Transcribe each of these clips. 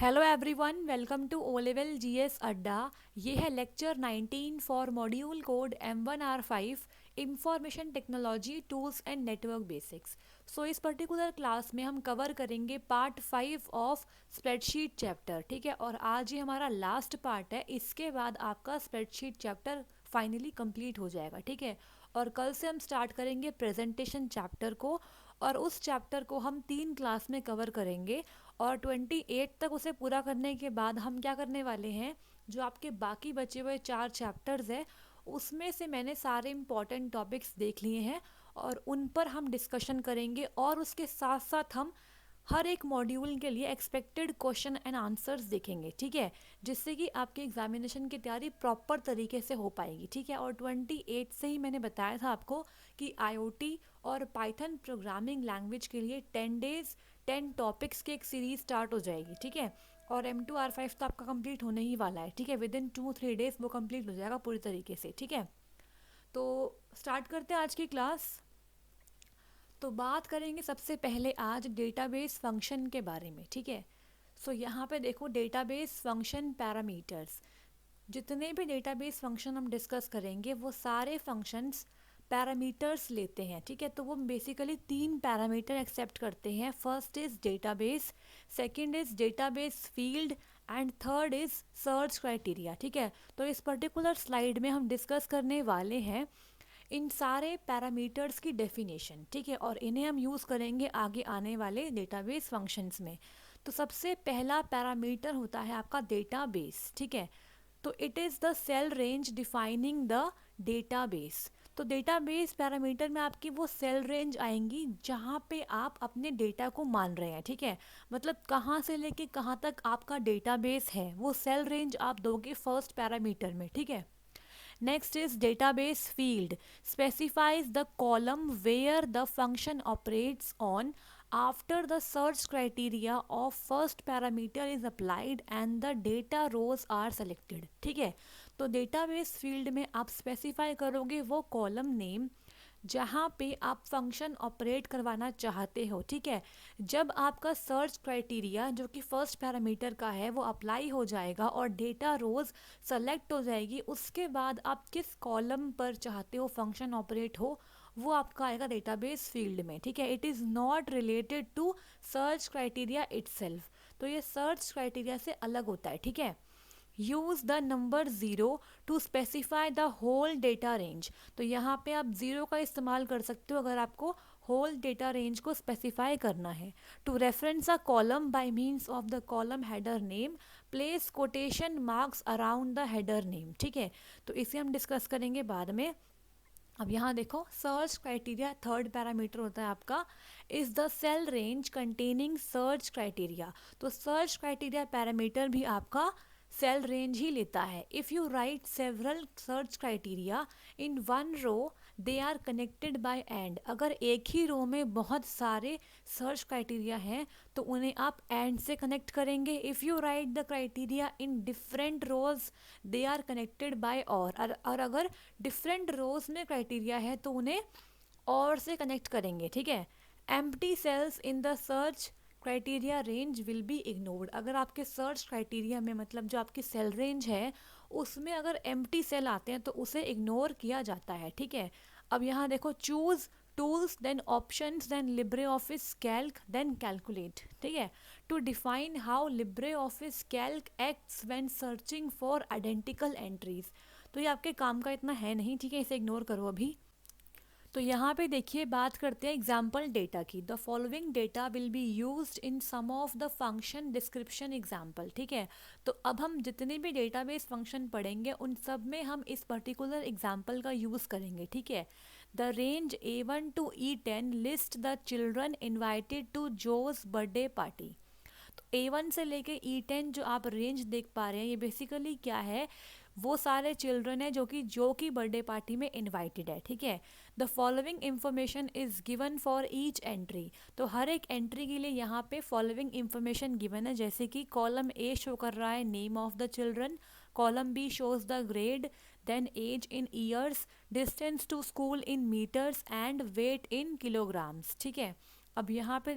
Hello everyone, welcome to O level GS Adda. ये है lecture 19 for module code M1R5 information technology tools and network basics. So इस particular class में हम cover करेंगे part 5 of spreadsheet chapter. ठीक है, और आज ये हमारा लास्ट पार्ट है। इसके बाद आपका स्प्रेडशीट चैप्टर फाइनली कंप्लीट हो जाएगा। ठीक है, और कल से हम स्टार्ट करेंगे प्रेजेंटेशन चैप्टर को, और उस चैप्टर को हम 3 क्लास में कवर करेंगे। और 28 तक उसे पूरा करने के बाद हम क्या करने वाले हैं, जो आपके बाकी बचे हुए 4 चैप्टर्स हैं उसमें से मैंने सारे इम्पॉर्टेंट टॉपिक्स देख लिए हैं और उन पर हम डिस्कशन करेंगे। और उसके साथ साथ हम हर एक मॉड्यूल के लिए एक्सपेक्टेड क्वेश्चन एंड आंसर्स देखेंगे। ठीक है, जिससे कि आपके एग्जामिनेशन की तैयारी प्रॉपर तरीके से हो पाएगी। ठीक है, और 28 से ही मैंने बताया था आपको कि आईओटी और पाइथन प्रोग्रामिंग लैंग्वेज के लिए 10 डेज 10 टॉपिक्स की एक सीरीज स्टार्ट हो जाएगी। ठीक है, और M2R5 तो आपका कंप्लीट होने ही वाला है। ठीक है, विद इन 2-3 डेज वो कंप्लीट हो जाएगा पूरी तरीके से। ठीक है, तो स्टार्ट करते हैं आज की क्लास। तो बात करेंगे सबसे पहले आज डेटाबेस फंक्शन के बारे में। ठीक है, सो यहाँ पे देखो डेटाबेस फंक्शन पैरामीटर्स। जितने भी डेटाबेस फंक्शन हम डिस्कस करेंगे वो सारे फंक्शंस पैरामीटर्स लेते हैं। ठीक है, तो वो बेसिकली 3 पैरामीटर एक्सेप्ट करते हैं। First is database, second is database field and third is search criteria. ठीक है, तो इस पर्टिकुलर स्लाइड में हम डिस्कस करने वाले हैं इन सारे पैरामीटर्स की डेफिनेशन। ठीक है, और इन्हें हम यूज़ करेंगे आगे आने वाले डेटाबेस फंक्शंस में। तो सबसे पहला पैरामीटर होता है आपका डेटाबेस। ठीक है, तो it is the cell range defining the database. तो डेटाबेस पैरामीटर में आपकी वो सेल रेंज आएंगी जहाँ पे आप अपने डेटा को मान रहे हैं। ठीक है, मतलब कहाँ से लेके कहाँ तक आपका डेटाबेस है वो सेल रेंज आप दोगे फर्स्ट पैरामीटर में। ठीक है, next is database field specifies the column where the function operates on after the search criteria of first parameter is applied and the data rows are selected। ठीक है, तो database field में आप specify करोगे वो कॉलम नेम जहाँ पे आप फंक्शन ऑपरेट करवाना चाहते हो। ठीक है, जब आपका सर्च क्राइटेरिया जो कि फर्स्ट पैरामीटर का है वो अप्लाई हो जाएगा और डेटा रोज सेलेक्ट हो जाएगी, उसके बाद आप किस कॉलम पर चाहते हो फंक्शन ऑपरेट हो वो आपका आएगा डेटाबेस फील्ड में। ठीक है, it is not related to search criteria itself. तो ये सर्च क्राइटेरिया से अलग होता है। ठीक है, use the number zero to specify the whole data range. तो यहाँ पे आप ज़ीरो का इस्तेमाल कर सकते हो अगर आपको होल डेटा रेंज को स्पेसिफाई करना है। To reference a column by means of the column header name, place quotation marks around the header name. ठीक है, तो इसे हम डिस्कस करेंगे बाद में। अब यहाँ देखो सर्च क्राइटेरिया थर्ड पैरामीटर होता है आपका, is the cell range containing search criteria. तो सर्च क्राइटेरिया पैरामीटर भी आपका सेल रेंज ही लेता है। If you write several search criteria in one row they are connected by and. अगर एक ही रो में बहुत सारे सर्च क्राइटेरिया हैं तो उन्हें आप एंड से कनेक्ट करेंगे। If you write the criteria in different rows they are connected by और अगर डिफरेंट रोज में क्राइटेरिया है तो उन्हें और से कनेक्ट करेंगे। ठीक है, empty cells in the search criteria range will be ignored. अगर आपके सर्च क्राइटेरिया में मतलब जो आपकी सेल रेंज है उसमें अगर एम्प्टी सेल आते हैं तो उसे इग्नोर किया जाता है। ठीक है, अब यहाँ देखो choose tools then options then LibreOffice Calc then calculate. ठीक है, to define how LibreOffice Calc acts when searching for identical entries. तो ये आपके काम का इतना है नहीं। ठीक है, इसे इग्नोर करो अभी। तो यहाँ पे देखिए बात करते हैं एग्जाम्पल डेटा की। The following data will be used in some of the function description example. ठीक है, तो अब हम जितने भी डेटाबेस फंक्शन पढ़ेंगे उन सब में हम इस पर्टिकुलर एग्जाम्पल का यूज़ करेंगे। ठीक है, the range A1 to E10 list the children invited to Jo's birthday party. तो A1 से लेके E10 जो आप रेंज देख पा रहे हैं ये बेसिकली क्या है, वो सारे चिल्ड्रन है जो कि बर्थडे पार्टी में इनवाइटेड है। ठीक है, the following information is given for each entry. तो हर एक एंट्री के लिए यहाँ पे फॉलोइंग इंफॉर्मेशन गिवन है, जैसे कि कॉलम ए शो कर रहा है name of the children, column B shows the grade, then age in years, distance to school in metres and weight in kilograms. ठीक है, अब यहाँ पे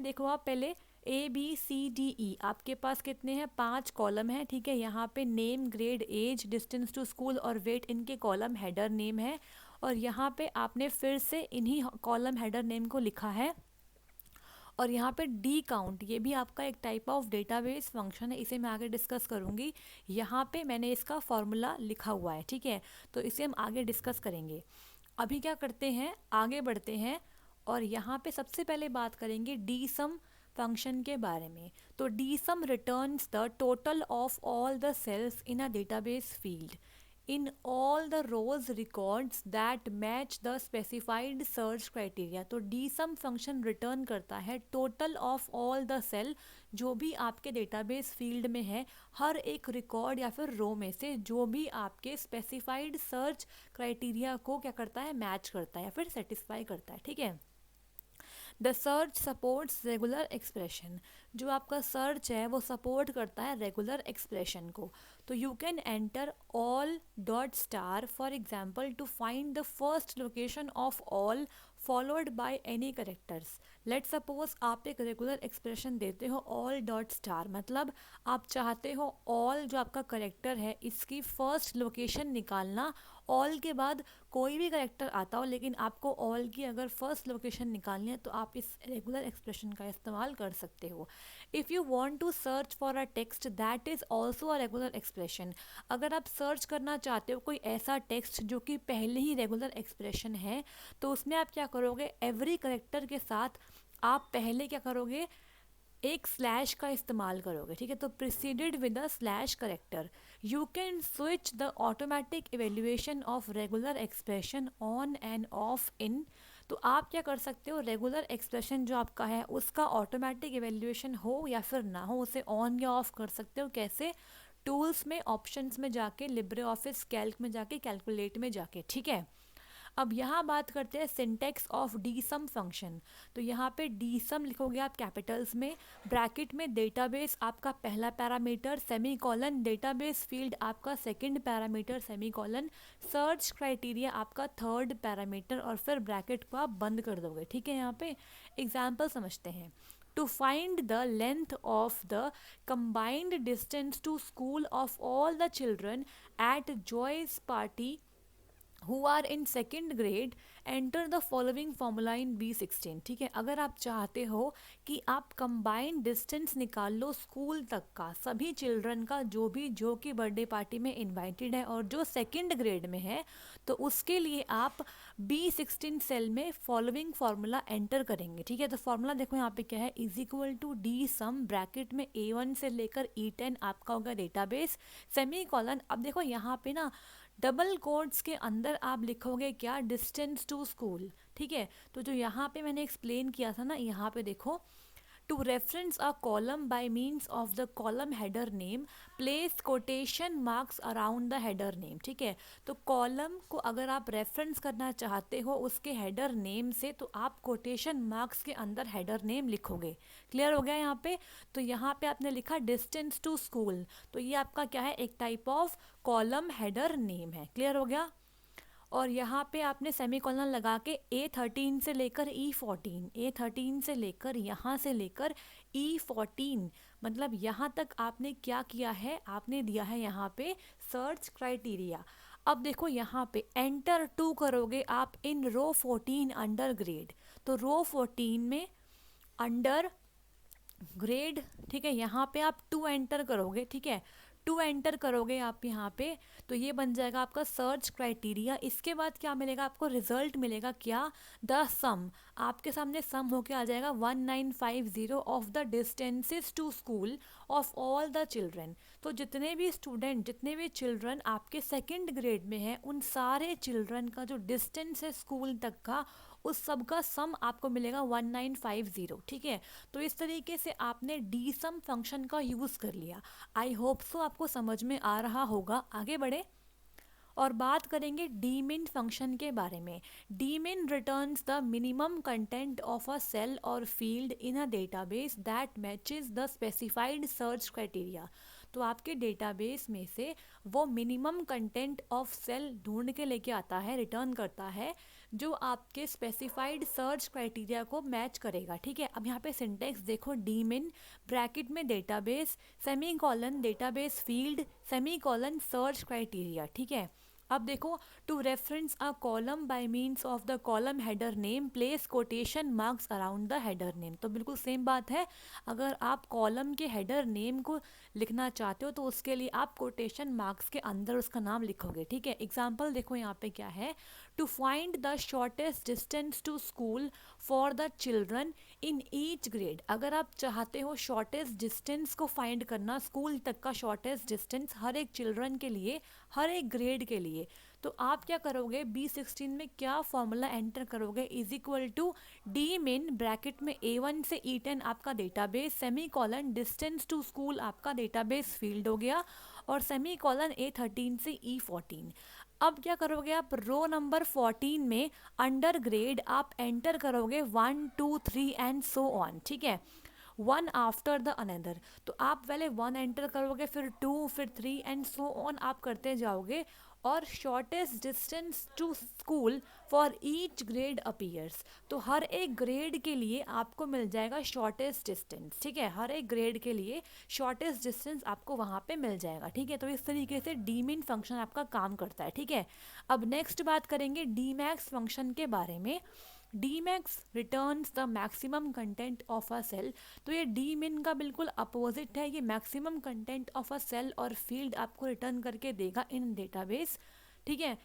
देखो आप पहले ABCDE आपके पास कितने हैं, 5 कॉलम है, ठीक है। यहाँ पे name, grade, age, distance to school और वेट इनके कॉलम हेडर नेम है, और यहाँ पे आपने फिर से इन्हीं कॉलम हेडर नेम को लिखा है। और यहाँ पे डी काउंट, ये भी आपका एक टाइप ऑफ डेटाबेस फंक्शन है, इसे मैं आगे डिस्कस करूँगी। यहाँ पे मैंने इसका फॉर्मूला लिखा हुआ है, ठीक है, तो इसे हम आगे डिस्कस करेंगे। अभी क्या करते हैं, आगे बढ़ते हैं, और यहाँ पे सबसे पहले बात करेंगे डी सम फंक्शन के बारे में। तो D sum returns the total of all the cells in a database field in all the rows records that match the specified search criteria। तो dsum फंक्शन रिटर्न करता है total of all the cell, जो भी आपके database field में है, हर एक record या फिर रो में से जो भी आपके स्पेसिफाइड सर्च क्राइटेरिया को क्या करता है, मैच करता है या फिर सेटिस्फाई करता है, ठीक है। The search supports regular expression, जो आपका सर्च है वो सपोर्ट करता है रेगुलर एक्सप्रेशन को। तो you can enter all dot star for example to find the first location of all followed by any characters. Let suppose आप एक रेगुलर एक्सप्रेशन देते हो ऑल डॉट स्टार, मतलब आप चाहते हो ऑल जो आपका करेक्टर है इसकी फर्स्ट लोकेशन निकालना, ऑल के बाद कोई भी करेक्टर आता हो लेकिन आपको ऑल की अगर फर्स्ट लोकेशन निकालनी है तो आप इस रेगुलर एक्सप्रेशन का इस्तेमाल कर सकते हो। If you want to search for a text that is also a regular expression, अगर आप सर्च करना चाहते हो कोई ऐसा टेक्स्ट जो कि पहले ही रेगुलर एक्सप्रेशन है, तो उसमें आप क्या करोगे, एवरी करेक्टर के साथ आप पहले क्या करोगे, एक स्लैश का इस्तेमाल करोगे, ठीक है। तो preceded with a slash character. You can switch the automatic evaluation of regular expression on and off in. तो आप क्या कर सकते हो, रेगुलर एक्सप्रेशन जो आपका है उसका ऑटोमेटिक इवेल्युएशन हो या फिर ना हो, उसे ऑन या ऑफ कर सकते हो। कैसे, टूल्स में, ऑप्शंस में जाके, लिब्रे ऑफिस कैल्क में जाके, कैलकुलेट में जाके, ठीक है। अब यहाँ बात करते हैं सिंटेक्स ऑफ डीसम फंक्शन। तो यहाँ पे डीसम लिखोगे आप कैपिटल्स में, ब्रैकेट में डेटाबेस आपका पहला parameter, semi colon database field आपका second parameter, semi colon search criteria आपका थर्ड पैरामीटर, और फिर ब्रैकेट को आप बंद कर दोगे, ठीक है। यहाँ पे एग्जाम्पल समझते हैं। To find the length of the combined distance to school of all the children at Joy's party who are in second grade, enter the following formula in B16, ठीक है। अगर आप चाहते हो कि आप कंबाइंड डिस्टेंस निकाल लो स्कूल तक का, सभी चिल्ड्रन का जो कि बर्थडे पार्टी में इनवाइटेड है और जो सेकंड ग्रेड में है, तो उसके लिए आप B16 सेल में फॉलोइंग फार्मूला एंटर करेंगे, ठीक है। तो फार्मूला देखो यहाँ पे क्या है, is equal to D sum bracket में A1 से लेकर E10 आपका होगा डेटाबेस, सेमी कॉलन। अब देखो यहाँ पे ना डबल कोट्स के अंदर आप लिखोगे क्या, डिस्टेंस टू स्कूल, ठीक है। तो जो यहाँ पे मैंने एक्सप्लेन किया था ना, यहाँ पे देखो, to reference a column by means of the column header name, place quotation marks around the header name, ठीक है। तो कॉलम को अगर आप रेफरेंस करना चाहते हो उसके हेडर नेम से, तो आप कोटेशन मार्क्स के अंदर हेडर नेम लिखोगे। क्लियर हो गया यहाँ पे। तो यहाँ पे आपने लिखा डिस्टेंस टू स्कूल, तो ये आपका क्या है, एक type of column header name है। क्लियर हो गया। और यहाँ पे आपने सेमीकोलन लगा के A13 से लेकर E14, A13 से लेकर यहाँ से लेकर E14, मतलब यहाँ तक आपने क्या किया है, आपने दिया है यहाँ पे सर्च क्राइटेरिया। अब देखो यहाँ पे एंटर टू करोगे आप इन रो 14 अंडर ग्रेड, तो रो 14 में अंडर ग्रेड, ठीक है, यहाँ पे आप 2 एंटर करोगे, ठीक है, 2 एंटर करोगे आप यहाँ पे, तो ये बन जाएगा आपका सर्च क्राइटेरिया। इसके बाद क्या मिलेगा आपको, रिजल्ट मिलेगा क्या, द सम, आपके सामने सम होके आ जाएगा 1950 of the distances to school of all the children. तो जितने भी स्टूडेंट, जितने भी चिल्ड्रन आपके सेकंड ग्रेड में हैं, उन सारे चिल्ड्रन का जो डिस्टेंस है स्कूल तक का, उस सब का सम आपको मिलेगा 1950, ठीक है। तो इस तरीके से आपने डी सम फंक्शन का यूज़ कर लिया। आई होप सो आपको समझ में आ रहा होगा। आगे बढ़े और बात करेंगे डीमिन फंक्शन के बारे में। DMIN returns the minimum content of a cell और field in a database that matches the specified search criteria. तो आपके डेटाबेस में से वो मिनिमम कंटेंट ऑफ सेल ढूंढ के लेके आता है, रिटर्न करता है, जो आपके स्पेसिफाइड सर्च क्राइटेरिया को मैच करेगा। ठीक है, अब यहाँ पे सिंटेक्स देखो, डी मिन ब्रैकेट में database semi colon database field semi colon search criteria. ठीक है, अब देखो, to reference a column by means of the column header name place quotation marks around the header name. तो बिल्कुल same बात है, अगर आप कॉलम के हेडर नेम को लिखना चाहते हो तो उसके लिए आप कोटेशन मार्क्स के अंदर उसका नाम लिखोगे। ठीक है, एग्जाम्पल देखो यहाँ पे क्या है, to find the shortest distance to school for the children in each grade. अगर आप चाहते हो शॉर्टेस्ट डिस्टेंस को फाइंड करना, स्कूल तक का शॉर्टेस्ट डिस्टेंस हर एक चिल्ड्रन के लिए, हर एक ग्रेड के लिए, तो आप क्या करोगे, B16 में क्या फॉर्मूला एंटर करोगे, is equal to D min bracket में A1 से E10 आपका database semi colon distance to school आपका डेटाबेस फील्ड हो गया, और सेमी कॉलन A13 से E14। अब क्या करोगे आप, रो नंबर 14 में अंडर ग्रेड आप एंटर करोगे 1 2 3 एंड सो ऑन। ठीक है, वन आफ्टर द अनदर, तो आप पहले 1 एंटर करोगे, फिर 2, फिर 3 एंड सो ऑन आप करते जाओगे, और shortest distance to school for each grade appears. तो हर एक ग्रेड के लिए आपको मिल जाएगा शॉर्टेस्ट डिस्टेंस। ठीक है, हर एक ग्रेड के लिए शॉर्टेस्ट डिस्टेंस आपको वहाँ पे मिल जाएगा। ठीक है, तो इस तरीके से डीमिन फंक्शन आपका काम करता है। ठीक है, अब नेक्स्ट बात करेंगे डीमैक्स फंक्शन के बारे में। DMAX returns the maximum content of a cell. तो ये डी मिन का बिल्कुल अपोजिट है, ये maximum content of a cell और फील्ड आपको रिटर्न करके देगा इन डेटाबेस। ठीक है,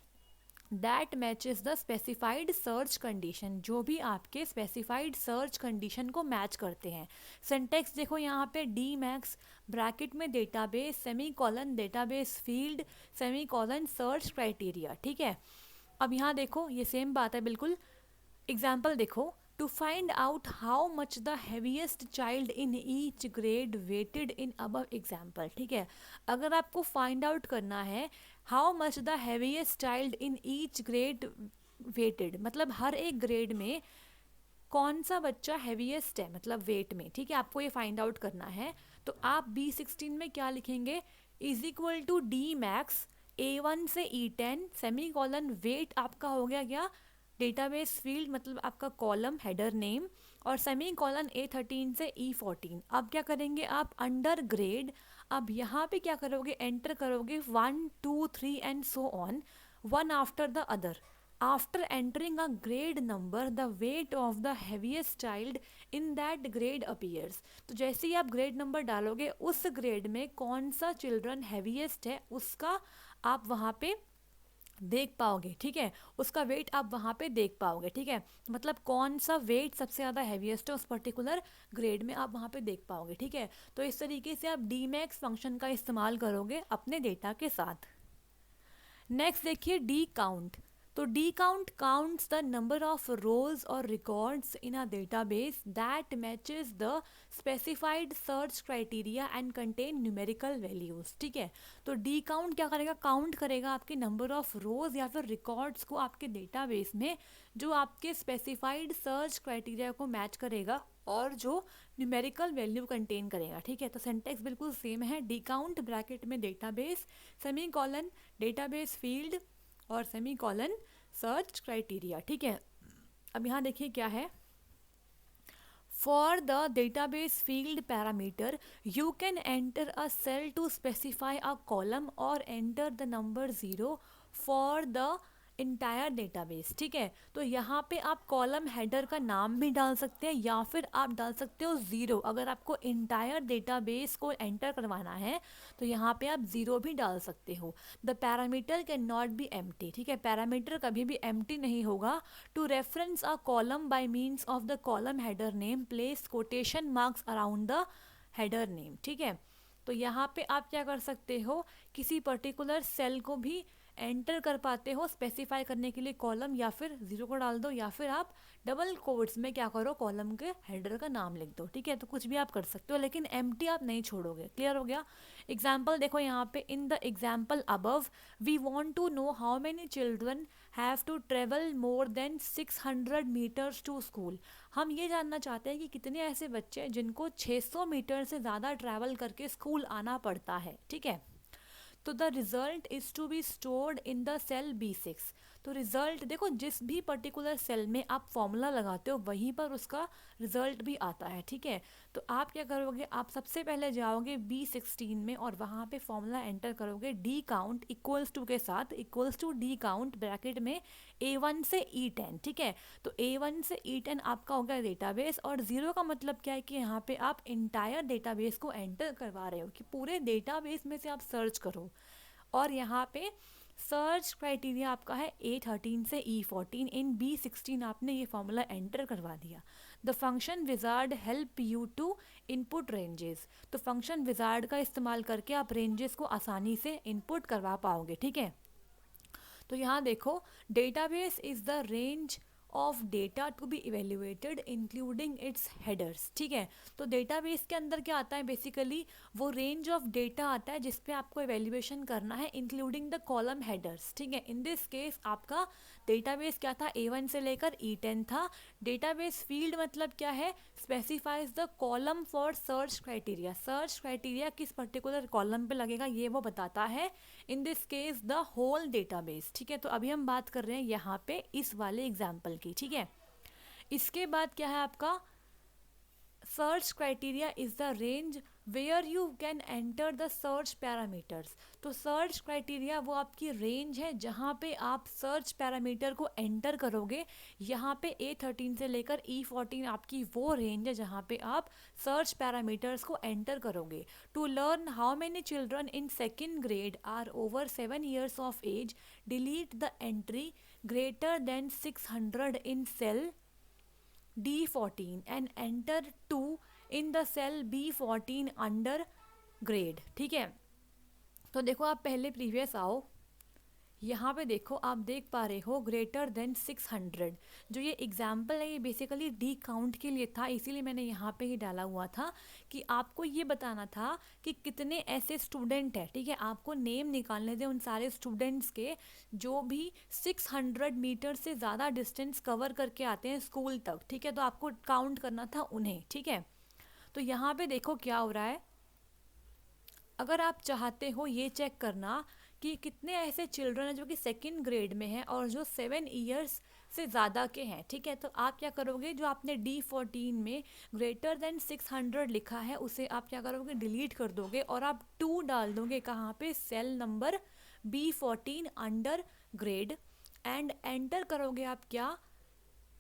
that matches the specified search condition, जो भी आपके स्पेसिफाइड सर्च कंडीशन को मैच करते हैं। सिंटेक्स देखो यहाँ पे, डी मैक्स ब्रैकेट में database semi colon database field semi colon search criteria. ठीक है, अब यहाँ देखो ये सेम बात है बिल्कुल। एग्जाम्पल देखो, to find out how much the heaviest child in each grade weighed in above example. ठीक है, अगर आपको फाइंड आउट करना है how much the heaviest child in each grade weighed, मतलब हर एक ग्रेड में कौन सा बच्चा हैवीएस्ट है, मतलब वेट में। ठीक है, आपको ये फाइंड आउट करना है, तो आप B16 में क्या लिखेंगे, is equal to D max A1 से E10 सेमी कॉलन वेट आपका हो गया क्या, डेटाबेस फील्ड मतलब आपका कॉलम हेडर नेम, और सेमी कॉलन A13 से E14। अब क्या करेंगे आप, अंडर ग्रेड, अब यहाँ पे क्या करोगे, एंटर करोगे 1 2 3 and so on, one after the other. After entering a grade number the weight of the heaviest child in that grade appears. तो जैसे ही आप ग्रेड नंबर डालोगे, उस ग्रेड में कौन सा चिल्ड्रन हैवीएस्ट है उसका आप वहाँ पे देख पाओगे। ठीक है, उसका वेट आप वहाँ पे देख पाओगे। ठीक है, मतलब कौन सा वेट सबसे ज़्यादा हैवीएस्ट है उस पर्टिकुलर ग्रेड में आप वहाँ पे देख पाओगे। ठीक है, तो इस तरीके से आप डीमैक्स फंक्शन का इस्तेमाल करोगे अपने डेटा के साथ। नेक्स्ट देखिए डी काउंट। तो DCOUNT counts the number of rows और records in a database that matches the specified search criteria and contain numerical values. ठीक है, तो डी काउंट क्या करेगा, काउंट करेगा आपके नंबर ऑफ रोज या फिर रिकॉर्ड्स को आपके डेटाबेस में, जो आपके स्पेसिफाइड सर्च क्राइटेरिया को मैच करेगा और जो न्यूमेरिकल वैल्यू कंटेन करेगा। ठीक है, तो सिंटेक्स बिल्कुल सेम है, डी काउंट ब्रैकेट में database semi colon database field और सेमी कॉलन सर्च क्राइटेरिया। ठीक है, अब यहाँ देखिए क्या है, for the database field parameter you can enter a cell to specify a column or enter the number 0 for the entire database. ठीक है, तो यहाँ पे आप कॉलम हेडर का नाम भी डाल सकते हैं या फिर आप डाल सकते हो 0। अगर आपको इंटायर डेटाबेस को एंटर करवाना है तो यहाँ पे आप 0 भी डाल सकते हो। The parameter can not be empty. ठीक है, पैरामीटर कभी भी एम्प्टी नहीं होगा। To reference a column by means of the column header name place quotation marks around the header name. ठीक है, तो यहाँ पे आप क्या कर सकते हो, किसी पर्टिकुलर सेल को भी एंटर कर पाते हो स्पेसिफाई करने के लिए कॉलम, या फिर 0 को डाल दो, या फिर आप डबल कोट्स में क्या करो, कॉलम के हेडर का नाम लिख दो। ठीक है, तो कुछ भी आप कर सकते हो, लेकिन एम्प्टी आप नहीं छोड़ोगे। क्लियर हो गया। एग्जाम्पल देखो यहाँ पे, in the example above we want to know how many children have to travel more than 600 metres to school. हम ये जानना चाहते हैं कि कितने ऐसे बच्चे हैं जिनको 600 मीटर से ज़्यादा ट्रैवल करके स्कूल आना पड़ता है। ठीक है, तो the result is to be stored in the cell B6। तो रिजल्ट देखो, जिस भी पर्टिकुलर सेल में आप फॉर्मूला लगाते हो वहीं पर उसका रिजल्ट भी आता है, ठीक है। तो आप क्या करोगे, आप सबसे पहले जाओगे B16 में और वहाँ पे फॉर्मूला एंटर करोगे डी काउंट इक्वल्स टू के साथ, equals to D count bracket में A1 से E10, ठीक है। तो A1 से E10 आपका हो गया डेटाबेस, और ज़ीरो का मतलब क्या है कि यहाँ पे आप इंटायर डेटाबेस को एंटर करवा रहे हो कि पूरे डेटाबेस में से आप सर्च करो। और यहाँ पे सर्च क्राइटेरिया आपका है A13 से E14, इन B16 आपने ये फॉर्मूला एंटर करवा दिया। The function wizard help you to input ranges, तो फंक्शन विजार्ड का इस्तेमाल करके आप रेंजेस को आसानी से इनपुट करवा पाओगे, ठीक है। तो यहाँ देखो, database is the range of data to be evaluated including its headers, ठीक है। तो डेटाबेस के अंदर क्या आता है, बेसिकली वो रेंज ऑफ डेटा आता है जिस पे आपको इवेल्युएशन करना है इंक्लूडिंग द कॉलम हेडर्स, ठीक है। इन दिस केस आपका डेटाबेस क्या था, A1 से लेकर E10 था। डेटाबेस फील्ड मतलब क्या है, specifies the column for search criteria, search criteria किस पर्टिकुलर कॉलम पे लगेगा ये वो बताता है, in this case the whole database, ठीक है। तो अभी हम बात कर रहे हैं यहाँ पे इस वाले एग्जाम्पल की, ठीक है। इसके बाद क्या है आपका, search criteria is the range where you can enter the search parameters, तो सर्च क्राइटेरिया वो आपकी रेंज है जहाँ पे आप सर्च पैरामीटर को एंटर करोगे। यहाँ पे A13 से लेकर E14 आपकी वो रेंज है जहाँ पे आप सर्च पैरामीटर्स को एंटर करोगे। To learn how many children in second grade are over 7 years of age, delete the entry greater than 600 in cell D14 and enter 2 in the cell B14 under grade, ठीक है। तो देखो आप पहले previous आओ, यहाँ पे देखो आप देख पा रहे हो ग्रेटर देन 600, जो ये एग्जाम्पल है ये बेसिकली डी काउंट के लिए था, इसीलिए मैंने यहाँ पे ही डाला हुआ था कि आपको ये बताना था कि कितने ऐसे स्टूडेंट हैं, ठीक है। आपको नेम निकालने थे उन सारे स्टूडेंट्स के जो भी 600 मीटर से ज़्यादा डिस्टेंस कवर करके आते हैं स्कूल तक, ठीक है। तो आपको काउंट करना था उन्हें, ठीक है। तो यहाँ पे देखो क्या हो रहा है, अगर आप चाहते हो ये चेक करना कि कितने ऐसे चिल्ड्रन हैं जो कि सेकेंड ग्रेड में हैं और जो 7 years से ज़्यादा के हैं, ठीक है। तो आप क्या करोगे, जो आपने D14 में ग्रेटर देन 600 लिखा है उसे आप क्या करोगे, डिलीट कर दोगे और आप 2 डाल दोगे कहाँ पे, cell number B14 under grade, and enter करोगे आप क्या,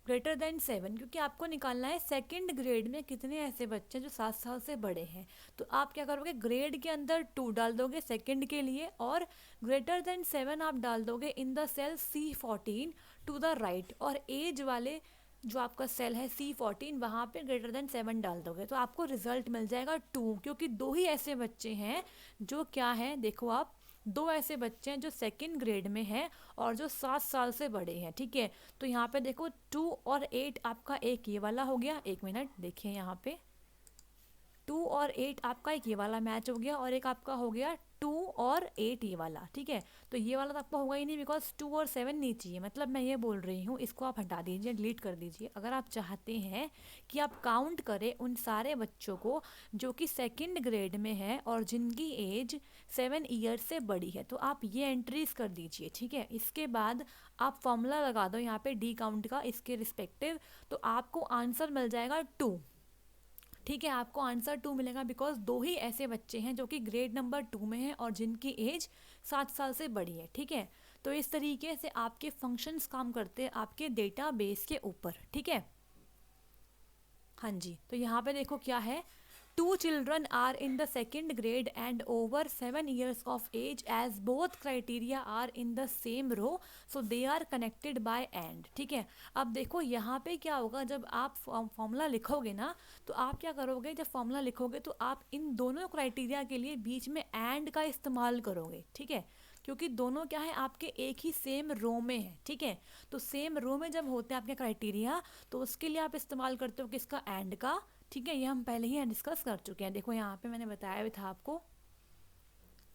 ग्रेटर देन 7, क्योंकि आपको निकालना है सेकंड ग्रेड में कितने ऐसे बच्चे हैं जो 7 साल से बड़े हैं। तो आप क्या करोगे, ग्रेड के अंदर 2 डाल दोगे सेकंड के लिए, और ग्रेटर देन 7 आप डाल दोगे in the cell C14 to the right, और एज वाले जो आपका सेल है C14 वहाँ पे ग्रेटर देन 7 डाल दोगे, तो आपको रिजल्ट मिल जाएगा 2, क्योंकि 2 ही ऐसे बच्चे हैं जो क्या हैं, देखो आप 2 ऐसे बच्चे हैं जो सेकंड ग्रेड में हैं और जो 7 साल से बड़े हैं, ठीक है। तो यहाँ पे देखो 2 और 8 आपका एक ये वाला हो गया, एक मिनट देखिए यहाँ पे 2 और 8 आपका एक ये वाला मैच हो गया, और एक आपका हो गया 2 और 8 ये वाला, ठीक है। तो ये वाला तो आपका होगा ही नहीं, बिकॉज 2 और 7 नहीं चाहिए, मतलब मैं ये बोल रही हूँ इसको आप हटा दीजिए, डिलीट कर दीजिए। अगर आप चाहते हैं कि आप काउंट करें उन सारे बच्चों को जो कि सेकंड ग्रेड में है और जिनकी एज 7 years से बड़ी है, तो आप ये एंट्रीज कर दीजिए, ठीक है। इसके बाद आप फॉर्मूला लगा दो यहाँ पे डी काउंट का इसके रिस्पेक्टिव, तो आपको आंसर मिल जाएगा 2, ठीक है। आपको आंसर 2 मिलेगा बिकॉज 2 ही ऐसे बच्चे हैं जो कि ग्रेड नंबर 2 में हैं और जिनकी एज 7 साल से बड़ी है, ठीक है। तो इस तरीके से आपके फंक्शंस काम करते हैं आपके डेटाबेस के ऊपर, ठीक है। हाँ जी, तो यहाँ पे देखो क्या है, 2 children are in the second grade and over 7 years of age as both criteria are in the same row, so they are connected by and, ठीक है। अब देखो यहाँ पे क्या होगा, जब आप फॉर्मूला लिखोगे ना, तो आप क्या करोगे, जब फॉर्मूला लिखोगे तो आप इन दोनों क्राइटेरिया के लिए बीच में एंड का इस्तेमाल करोगे, ठीक है। क्योंकि दोनों क्या है, आपके एक ही सेम रो में है, ठीक है। तो सेम रो में जब होते हैं आपके क्राइटेरिया, तो उसके लिए आप इस्तेमाल करते हो किसका, एंड का, ठीक है। ये हम पहले ही डिस्कस कर चुके हैं, देखो यहाँ पे मैंने बताया भी था आपको।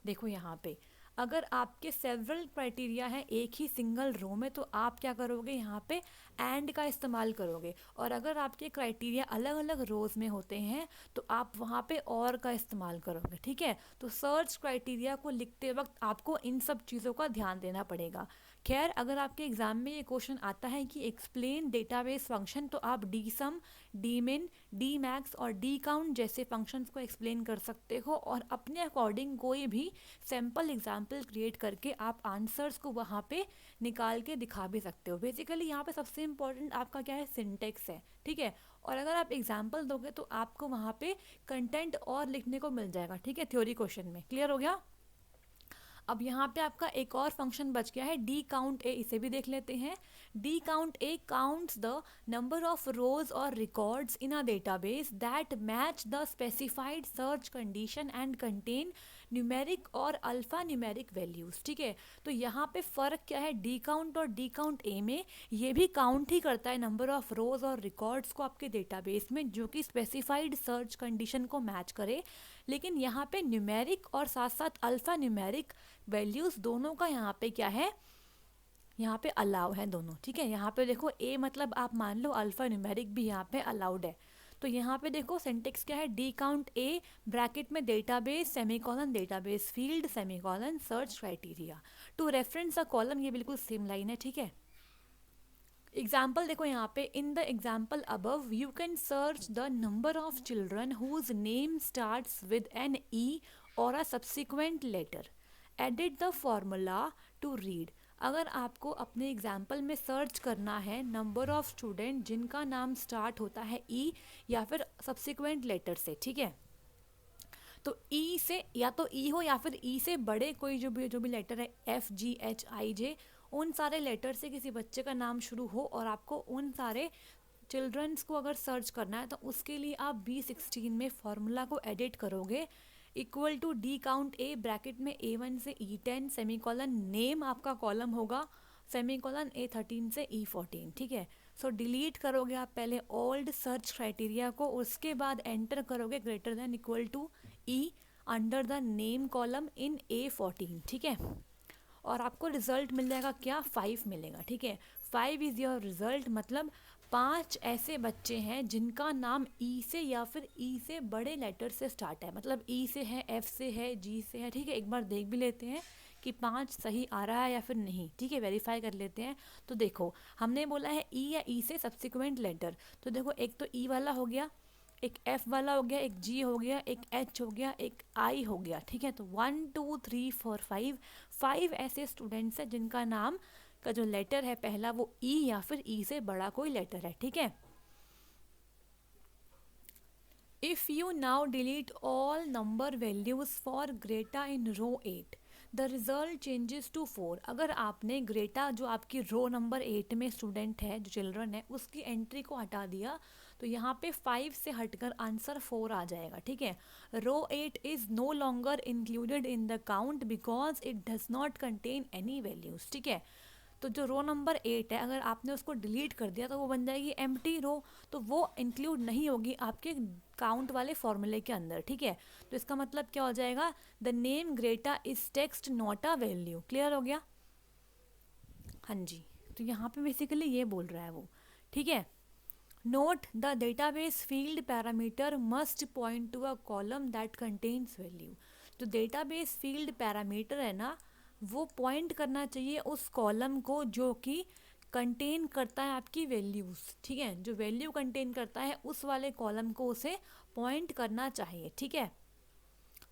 देखो यहाँ पे अगर आपके सेवरल क्राइटेरिया है एक ही सिंगल रो में, तो आप क्या करोगे, यहाँ पे एंड का इस्तेमाल करोगे, और अगर आपके क्राइटेरिया अलग अलग रोज में होते हैं तो आप वहाँ पे और का इस्तेमाल करोगे, ठीक है। तो सर्च क्राइटेरिया को लिखते वक्त आपको इन सब चीज़ों का ध्यान देना पड़ेगा, खैर अगर आपके एग्जाम में ये क्वेश्चन आता है कि एक्सप्लेन डेटाबेस फंक्शन, तो आप डी सम, डी मिन, डी मैक्स और डी काउंट जैसे फंक्शंस को एक्सप्लेन कर सकते हो और अपने अकॉर्डिंग कोई भी सैम्पल एग्जाम्पल क्रिएट करके आप आंसर्स को वहाँ पे निकाल के दिखा भी सकते हो। बेसिकली यहाँ पे सबसे इम्पोर्टेंट आपका क्या है, सिंटेक्स है, ठीक है। और अगर आप एग्जाम्पल दोगे तो आपको वहाँ पे कंटेंट और लिखने को मिल जाएगा, ठीक है, थ्योरी क्वेश्चन में। क्लियर हो गया। अब यहाँ पे आपका एक और फंक्शन बच गया है डी काउंट ए, इसे भी देख लेते हैं। D count A counts the number of rows और records in a database that match the specified search condition and contain numeric or alphanumeric values, ठीक है। तो यहाँ पे फ़र्क क्या है डी काउंट और डी काउंट ए में, ये भी काउंट ही करता है नंबर ऑफ रोज और रिकॉर्ड्स को आपके डेटाबेस में जो कि स्पेसिफाइड सर्च कंडीशन को मैच करे, लेकिन यहाँ पे न्यूमेरिक और साथ साथ अल्फा न्यूमेरिक वैल्यूज़ दोनों का यहाँ पे क्या है, यहाँ पे अलाउ है दोनों, ठीक है। यहाँ पे देखो ए मतलब आप मान लो अल्फा न्यूमेरिक भी यहाँ पे अलाउड है। तो यहाँ पे देखो सिंटेक्स क्या है, डी काउंट ए ब्रैकेट में database semicolon database field semicolon search criteria to reference a column, ये बिल्कुल सेम लाइन है, ठीक है। एग्जाम्पल देखो यहाँ पे, in the example above you can search the number of children whose name starts with N E or a subsequent letter, edit the formula to read. अगर आपको अपने एग्जाम्पल में सर्च करना है नंबर ऑफ स्टूडेंट जिनका नाम start होता है ई या फिर सब्सिक्वेंट लेटर से, ठीक है, तो ई से या तो ई हो या फिर ई से बड़े कोई जो भी लेटर है, एफ जी एच आई जे, उन सारे लेटर से किसी बच्चे का नाम शुरू हो और आपको उन सारे चिल्ड्रंस को अगर सर्च करना है तो उसके लिए आप B16 में फॉर्मूला को एडिट करोगे, equal to D count A bracket में A1 से E10 सेमीकोलन नेम आपका कॉलम होगा, सेमीकोलन A13 से E14, ठीक है। सो डिलीट करोगे आप पहले ओल्ड सर्च क्राइटेरिया को, उसके बाद एंटर करोगे greater than equal to E under the name column in A14, ठीक है। और आपको रिजल्ट मिल जाएगा क्या, 5 मिलेगा, ठीक है। 5 इज़ योर रिजल्ट, मतलब 5 ऐसे बच्चे हैं जिनका नाम ई से या फिर ई से बड़े लेटर से स्टार्ट है, मतलब ई से है, एफ से है, जी से है, ठीक है। एक बार देख भी लेते हैं कि 5 सही आ रहा है या फिर नहीं, ठीक है, वेरीफाई कर लेते हैं। तो देखो हमने बोला है ई या ई से सब्सिक्वेंट लेटर, तो देखो एक तो ई वाला हो गया, एक एफ वाला हो गया, एक जी हो गया, एक एच हो गया, एक आई हो गया, ठीक है। तो 1 2 3 4 5 ऐसे स्टूडेंट्स हैं जिनका नाम का जो लेटर है पहला वो ई या फिर ई से बड़ा कोई लेटर है, ठीक है। If you now delete all number values for Greta in row 8, the result changes to 4। अगर आपने ग्रेटा जो आपकी रो नंबर 8 में स्टूडेंट है, जो चिल्ड्रन है, उसकी एंट्री को हटा दिया तो यहाँ पे 5 से हटकर आंसर 4 आ जाएगा, ठीक है। Row 8 is no longer included in the count because it does not contain any values, ठीक है। तो जो रो नंबर 8 है अगर आपने उसको डिलीट कर दिया तो वो बन जाएगी एम्प्टी रो, तो वो इंक्लूड नहीं होगी आपके काउंट वाले फॉर्मूले के अंदर, ठीक है। तो इसका मतलब क्या हो जाएगा, the name Greta is text not a value. Clear हो गया, हाँ जी। तो यहाँ पे बेसिकली ये बोल रहा है वो, ठीक है। Note the database field parameter must point to a column that contains value. जो डेटाबेस फील्ड पैरामीटर है ना, वो पॉइंट करना चाहिए उस कॉलम को जो कि कंटेन करता है आपकी वैल्यूज़, ठीक है। जो वैल्यू कंटेन करता है उस वाले कॉलम को उसे पॉइंट करना चाहिए, ठीक है।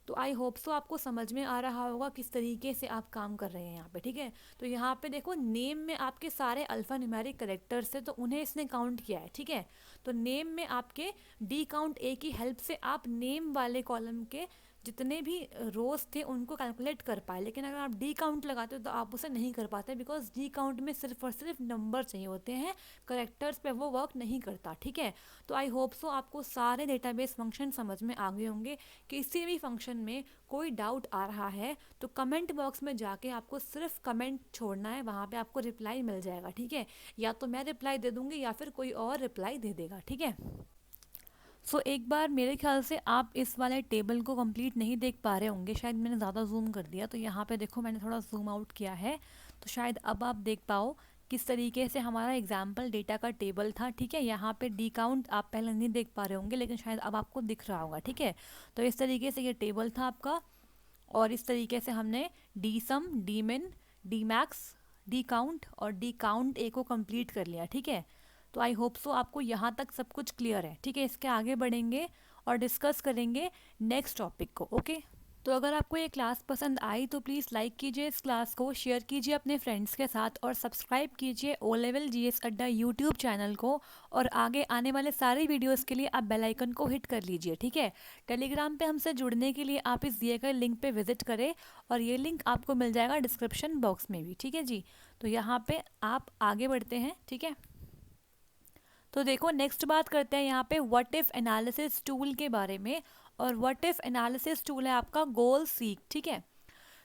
तो आई होप सो आपको समझ में आ रहा होगा किस तरीके से आप काम कर रहे हैं यहाँ पे, ठीक है। तो यहाँ पे देखो नेम में आपके सारे अल्फ़ा न्यूमेरिक कैरेक्टर्स है तो उन्हें इसने काउंट किया है, ठीक है। तो नेम में आपके डी काउंट ए की हेल्प से आप नेम वाले कॉलम के जितने भी रोज थे उनको कैलकुलेट कर पाए, लेकिन अगर आप डी काउंट लगाते हो तो आप उसे नहीं कर पाते बिकॉज डी काउंट में सिर्फ और सिर्फ नंबर चाहिए होते हैं, करेक्टर्स पे वो वर्क नहीं करता, ठीक है। तो आई होप सो आपको सारे डेटाबेस फंक्शन समझ में आ गए होंगे। किसी भी फंक्शन में कोई डाउट आ रहा है तो कमेंट बॉक्स में जाके आपको सिर्फ कमेंट छोड़ना है, वहाँ पे आपको रिप्लाई मिल जाएगा, ठीक है। या तो मैं रिप्लाई दे दूँगी या फिर कोई और रिप्लाई दे देगा, ठीक है। एक बार मेरे ख्याल से आप इस वाले टेबल को कंप्लीट नहीं देख पा रहे होंगे, शायद मैंने ज़्यादा जूम कर दिया, तो यहाँ पे देखो मैंने थोड़ा जूम आउट किया है, तो शायद अब आप देख पाओ किस तरीके से हमारा एग्जाम्पल डेटा का टेबल था, ठीक है। यहाँ पे डी काउंट आप पहले नहीं देख पा रहे होंगे लेकिन शायद अब आपको दिख रहा होगा, ठीक है। तो इस तरीके से ये टेबल था आपका और इस तरीके से हमने डी सम, डी मिन, डी मैक्स, डी काउंट और डी काउंट ए को कंप्लीट कर लिया, ठीक है। तो आई होप सो आपको यहाँ तक सब कुछ क्लियर है, ठीक है। इसके आगे बढ़ेंगे और डिस्कस करेंगे नेक्स्ट टॉपिक को, ओके। तो अगर आपको ये क्लास पसंद आई तो प्लीज़ लाइक कीजिए इस क्लास को, शेयर कीजिए अपने फ्रेंड्स के साथ और सब्सक्राइब कीजिए ओ लेवल जीएस अड्डा यूट्यूब चैनल को। और आगे आने वाले सारे वीडियोस के लिए आप बेल आइकन को हिट कर लीजिए, ठीक है। टेलीग्राम पे हमसे जुड़ने के लिए आप इस दिए गए लिंक पे विजिट करें और ये लिंक आपको मिल जाएगा डिस्क्रिप्शन बॉक्स में भी, ठीक है जी। तो यहाँ पे आप आगे बढ़ते हैं, ठीक है। तो देखो नेक्स्ट बात करते हैं यहाँ पे व्हाट इफ एनालिसिस टूल के बारे में। और व्हाट इफ एनालिसिस टूल है आपका गोल सीक, ठीक है।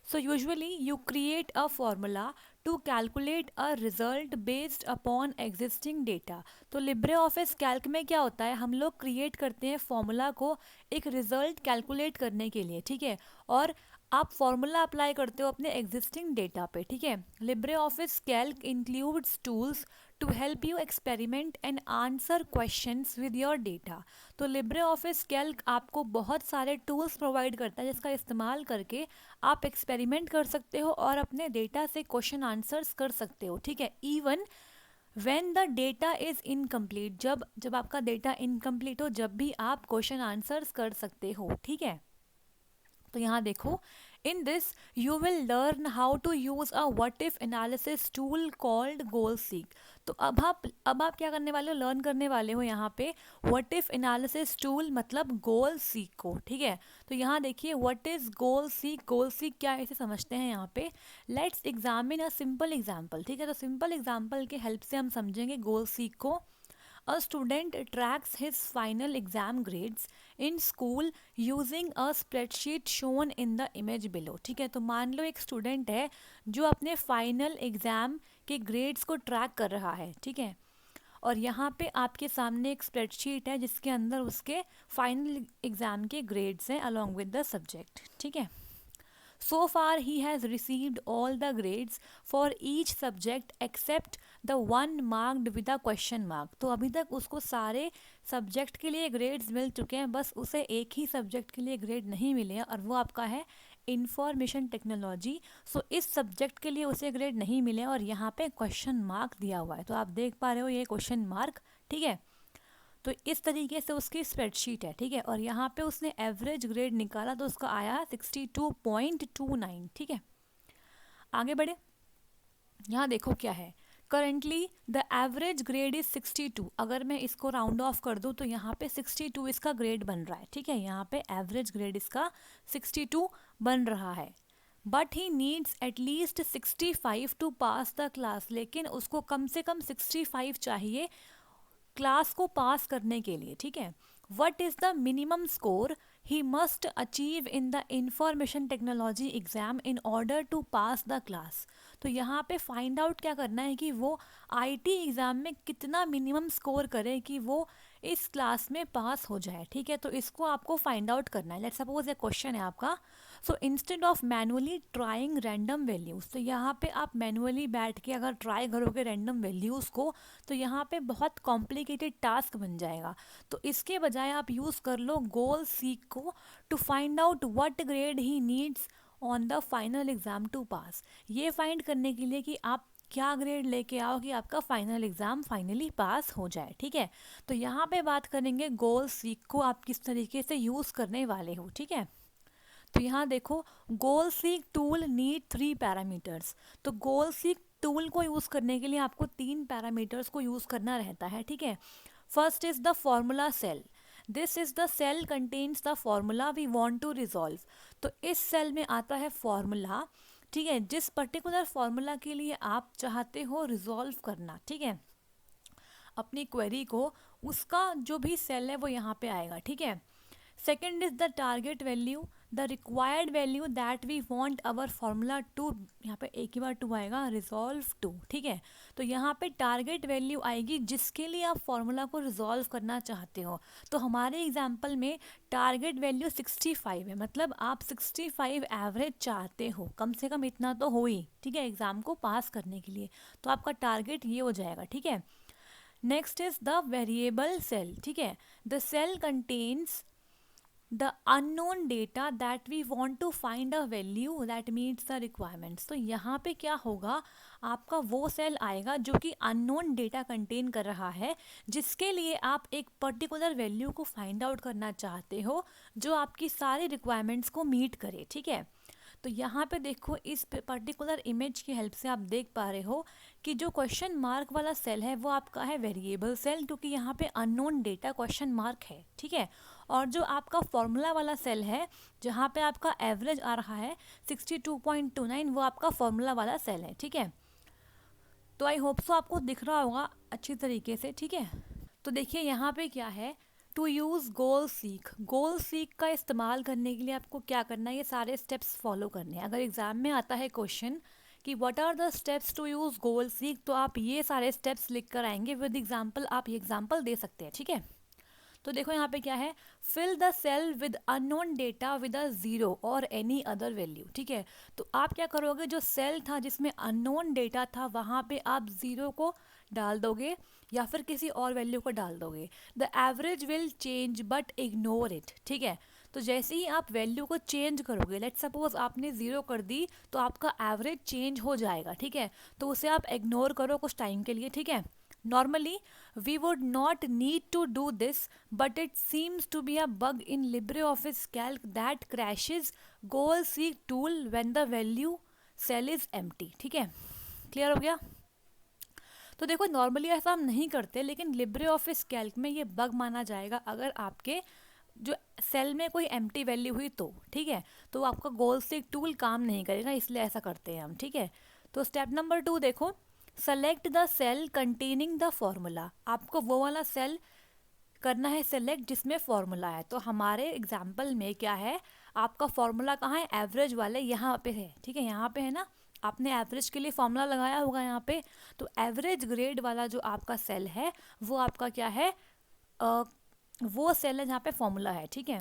So usually you create a formula to calculate a result based upon existing data. तो लिब्रे ऑफिस कैल्क में क्या होता है, हम लोग क्रिएट करते हैं फॉर्मूला को एक रिजल्ट कैलकुलेट करने के लिए, ठीक है। और आप फॉर्मूला अप्लाई करते हो अपने एग्जिस्टिंग डेटा पे, ठीक है। LibreOffice Calc includes tools to help you experiment and answer questions with your data. तो लिब्रे ऑफिस कैल्क आपको बहुत सारे टूल्स प्रोवाइड करता है जिसका इस्तेमाल करके आप एक्सपेरिमेंट कर सकते हो और अपने डेटा से क्वेश्चन आंसर्स कर सकते हो, ठीक है। Even when the data is incomplete, जब आपका डेटा इनकम्प्लीट हो, जब भी आप क्वेश्चन आंसर्स कर सकते हो, ठीक है। तो यहाँ देखो, in this you will learn how to use a what if analysis tool called goal seek. तो अब आप क्या करने वाले हो, लर्न करने वाले हो यहाँ पे व्हाट इफ एनालिसिस टूल मतलब गोल सीक को, ठीक है। तो यहाँ देखिए व्हाट इज गोल सीक क्या है इसे समझते हैं यहाँ पे। Let's examine a simple example, ठीक है। तो सिंपल एग्जाम्पल के हेल्प से हम समझेंगे गोल सीक को। A student tracks his final exam grades in school using a spreadsheet shown in the image below, ठीक है। तो मान लो एक स्टूडेंट है जो अपने फाइनल एग्ज़ाम के ग्रेड्स को ट्रैक कर रहा है, ठीक है। और यहाँ पे आपके सामने एक स्प्रेडशीट है जिसके अंदर उसके फाइनल एग्ज़ाम के ग्रेड्स हैं अलॉन्ग विद द सब्जेक्ट, ठीक है। So far he has received all the grades for each subject except the one marked with a question mark। तो अभी तक उसको सारे सब्जेक्ट के लिए ग्रेड्स मिल चुके हैं, बस उसे एक ही सब्जेक्ट के लिए ग्रेड नहीं मिले हैं और वो आपका है इंफॉर्मेशन टेक्नोलॉजी। सो इस सब्जेक्ट के लिए उसे ग्रेड नहीं मिले और यहाँ पे क्वेश्चन मार्क दिया हुआ है, तो आप देख पा रहे हो ये क्वेश्चन मार्क, ठीक है। तो इस तरीके से उसकी स्प्रेडशीट है, ठीक है। और यहाँ पे उसने एवरेज ग्रेड निकाला तो उसका आया 62.29, ठीक है। आगे बढ़े, यहाँ देखो क्या है, currently the average grade is 62। अगर मैं इसको राउंड ऑफ कर दूँ तो यहाँ पे 62 इसका ग्रेड बन रहा है, ठीक है। यहाँ पे एवरेज ग्रेड इसका 62 बन रहा है। But he needs at least 65 to pass the class. लेकिन उसको कम से कम 65 चाहिए क्लास को पास करने के लिए, ठीक है। What is the minimum score he must achieve in the information technology exam in order to pass the class. तो यहाँ पे फाइंड आउट क्या करना है कि वो आईटी एग्ज़ाम में कितना मिनिमम स्कोर करे कि वो इस क्लास में पास हो जाए, ठीक है। तो इसको आपको फाइंड आउट करना है। लेट्स सपोज ये क्वेश्चन है आपका। So instead of manually trying random values, तो यहाँ पे आप मैनुअली बैठ के अगर ट्राई करोगे रैंडम वैल्यूज़ को तो यहाँ पे बहुत कॉम्प्लिकेटेड टास्क बन जाएगा। तो इसके बजाय आप यूज़ कर लो गोल सीक को to find out what grade he needs on the final exam to pass. ये फाइंड करने के लिए कि आप क्या ग्रेड लेके आओ कि आपका फाइनल एग्ज़ाम फाइनली पास हो जाए, ठीक है। तो यहाँ पे बात करेंगे गोल सीक को आप किस तरीके से यूज़ करने वाले हो, ठीक है। तो यहाँ देखो, गोल सीक टूल नीड 3 पैरामीटर्स। तो गोल सीक टूल को यूज़ करने के लिए आपको 3 पैरामीटर्स को यूज़ करना रहता है, ठीक है। First is the formula cell. This is the cell contains the formula we want to resolve. तो इस सेल में आता है फॉर्मूला, ठीक है, जिस पर्टिकुलर फॉर्मूला के लिए आप चाहते हो रिजॉल्व करना, ठीक है, अपनी क्वेरी को, उसका जो भी सेल है वो यहाँ पे आएगा, ठीक है। Second is the target value, the required value that we want our formula to, यहाँ पे एक ही बार टू आएगा, रिजॉल्व टू, ठीक है। तो यहाँ पे टारगेट वैल्यू आएगी जिसके लिए आप फॉर्मूला को रिजॉल्व करना चाहते हो। तो हमारे एग्जाम्पल में टारगेट वैल्यू 65 है, मतलब आप 65 एवरेज चाहते हो, कम से कम इतना तो हो ही, ठीक है, एग्ज़ाम को पास करने के लिए। तो आपका टारगेट ये हो जाएगा, ठीक है। Next is the variable cell, ठीक है। The cell contains the unknown data that we want to find a value that meets the requirements. तो यहाँ पे क्या होगा, आपका वो सेल आएगा जो कि अननोन डेटा कंटेन कर रहा है, जिसके लिए आप एक पर्टिकुलर वैल्यू को फाइंड आउट करना चाहते हो जो आपकी सारी रिक्वायरमेंट्स को मीट करे। ठीक है, तो यहाँ पे देखो इस पर्टिकुलर इमेज की हेल्प से आप देख पा रहे हो कि जो क्वेश्चन मार्क वाला सेल है वो आपका है वेरिएबल सेल, क्योंकि यहाँ पे अननोन डेटा क्वेश्चन मार्क है। ठीक है, और जो आपका फॉर्मूला वाला सेल है जहाँ पे आपका एवरेज आ रहा है 62.29, वो आपका फॉर्मूला वाला सेल है। ठीक है, तो आई होप सो आपको दिख रहा होगा अच्छी तरीके से। ठीक है, तो देखिए यहाँ पे क्या है, to use goal seek. Goal seek का इस्तेमाल करने के लिए आपको क्या करना है, ये सारे स्टेप्स फॉलो करने हैं। अगर एग्जाम में आता है क्वेश्चन कि what are the steps to use goal seek, तो आप ये सारे स्टेप्स लिख कर आएंगे विद एग्जाम्पल, आप ये एग्जाम्पल दे सकते हैं। ठीक है, तो देखो यहाँ पे क्या है, fill the cell with unknown data with a zero और एनी अदर वैल्यू। ठीक है, तो आप क्या करोगे, जो सेल था जिसमें अननोन डेटा था वहाँ पे आप ज़ीरो को डाल दोगे या फिर किसी और वैल्यू को डाल दोगे। The average will change but ignore it. ठीक है, तो जैसे ही आप वैल्यू को चेंज करोगे, लेट सपोज आपने ज़ीरो कर दी, तो आपका एवरेज चेंज हो जाएगा। ठीक है, तो उसे आप इग्नोर करो कुछ टाइम के लिए। ठीक है, Normally, we would not need to do this, but it seems to be a bug in LibreOffice Calc that crashes goal seek tool when the value cell is empty। ठीक है, clear हो गया। तो देखो नॉर्मली ऐसा हम नहीं करते, लेकिन लिब्रे ऑफिस कैल्क में ये बग माना जाएगा अगर आपके जो सेल में कोई एम्प्टी वैल्यू हुई तो। ठीक है, तो आपका गोल सीक टूल काम नहीं करेगा, इसलिए ऐसा करते हैं हम। ठीक है, तो स्टेप नंबर 2 देखो, select the cell containing the formula. आपको वो वाला सेल करना है सेलेक्ट जिसमें फॉर्मूला है। तो हमारे एग्जाम्पल में क्या है, आपका फॉर्मूला कहाँ है, एवरेज वाले यहाँ पे है। ठीक है, यहाँ पे है ना, आपने एवरेज के लिए फॉर्मूला लगाया होगा यहाँ पे। तो एवरेज ग्रेड वाला जो आपका सेल है वो आपका क्या है, वो सेल है जहाँ पे फॉर्मूला है। ठीक है,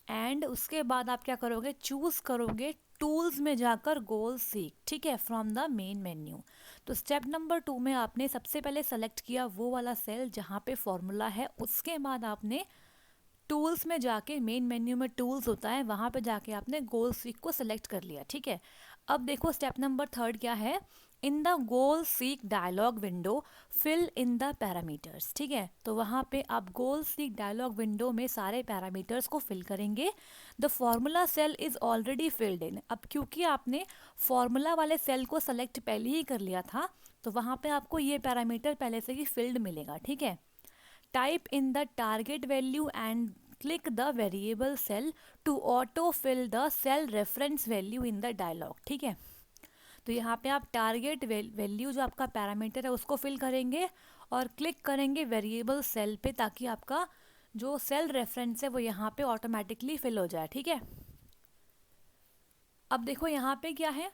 एंड उसके बाद आप क्या करोगे, चूज़ करोगे टूल्स में जाकर गोल सीक। ठीक है, फ्रॉम द मेन मेन्यू। तो स्टेप नंबर 2 में आपने सबसे पहले सेलेक्ट किया वो वाला सेल जहाँ पे फॉर्मूला है, उसके बाद आपने टूल्स में जाके, मेन मेन्यू में टूल्स होता है, वहाँ पे जाके आपने गोल सीक को सेलेक्ट कर लिया। ठीक है, अब देखो स्टेप नंबर 3 क्या है, in the goal seek dialog window fill in the parameters. ठीक है, तो वहाँ पे आप गोल सीक डायलॉग विंडो में सारे पैरामीटर्स को फिल करेंगे। The formula cell is already filled in. अब क्योंकि आपने फॉर्मूला वाले सेल को सेलेक्ट पहले ही कर लिया था, तो वहाँ पे आपको ये पैरामीटर पहले से ही फिल्ड मिलेगा। ठीक है, type in the target value and click the variable cell to auto fill the cell reference value in the dialog. ठीक है, तो यहाँ पे आप टारगेट वैल्यू जो आपका पैरामीटर है उसको फिल करेंगे और क्लिक करेंगे वेरिएबल सेल पे, ताकि आपका जो सेल रेफरेंस है वो यहाँ पे ऑटोमेटिकली फिल हो जाए। ठीक है, अब देखो यहाँ पे क्या है,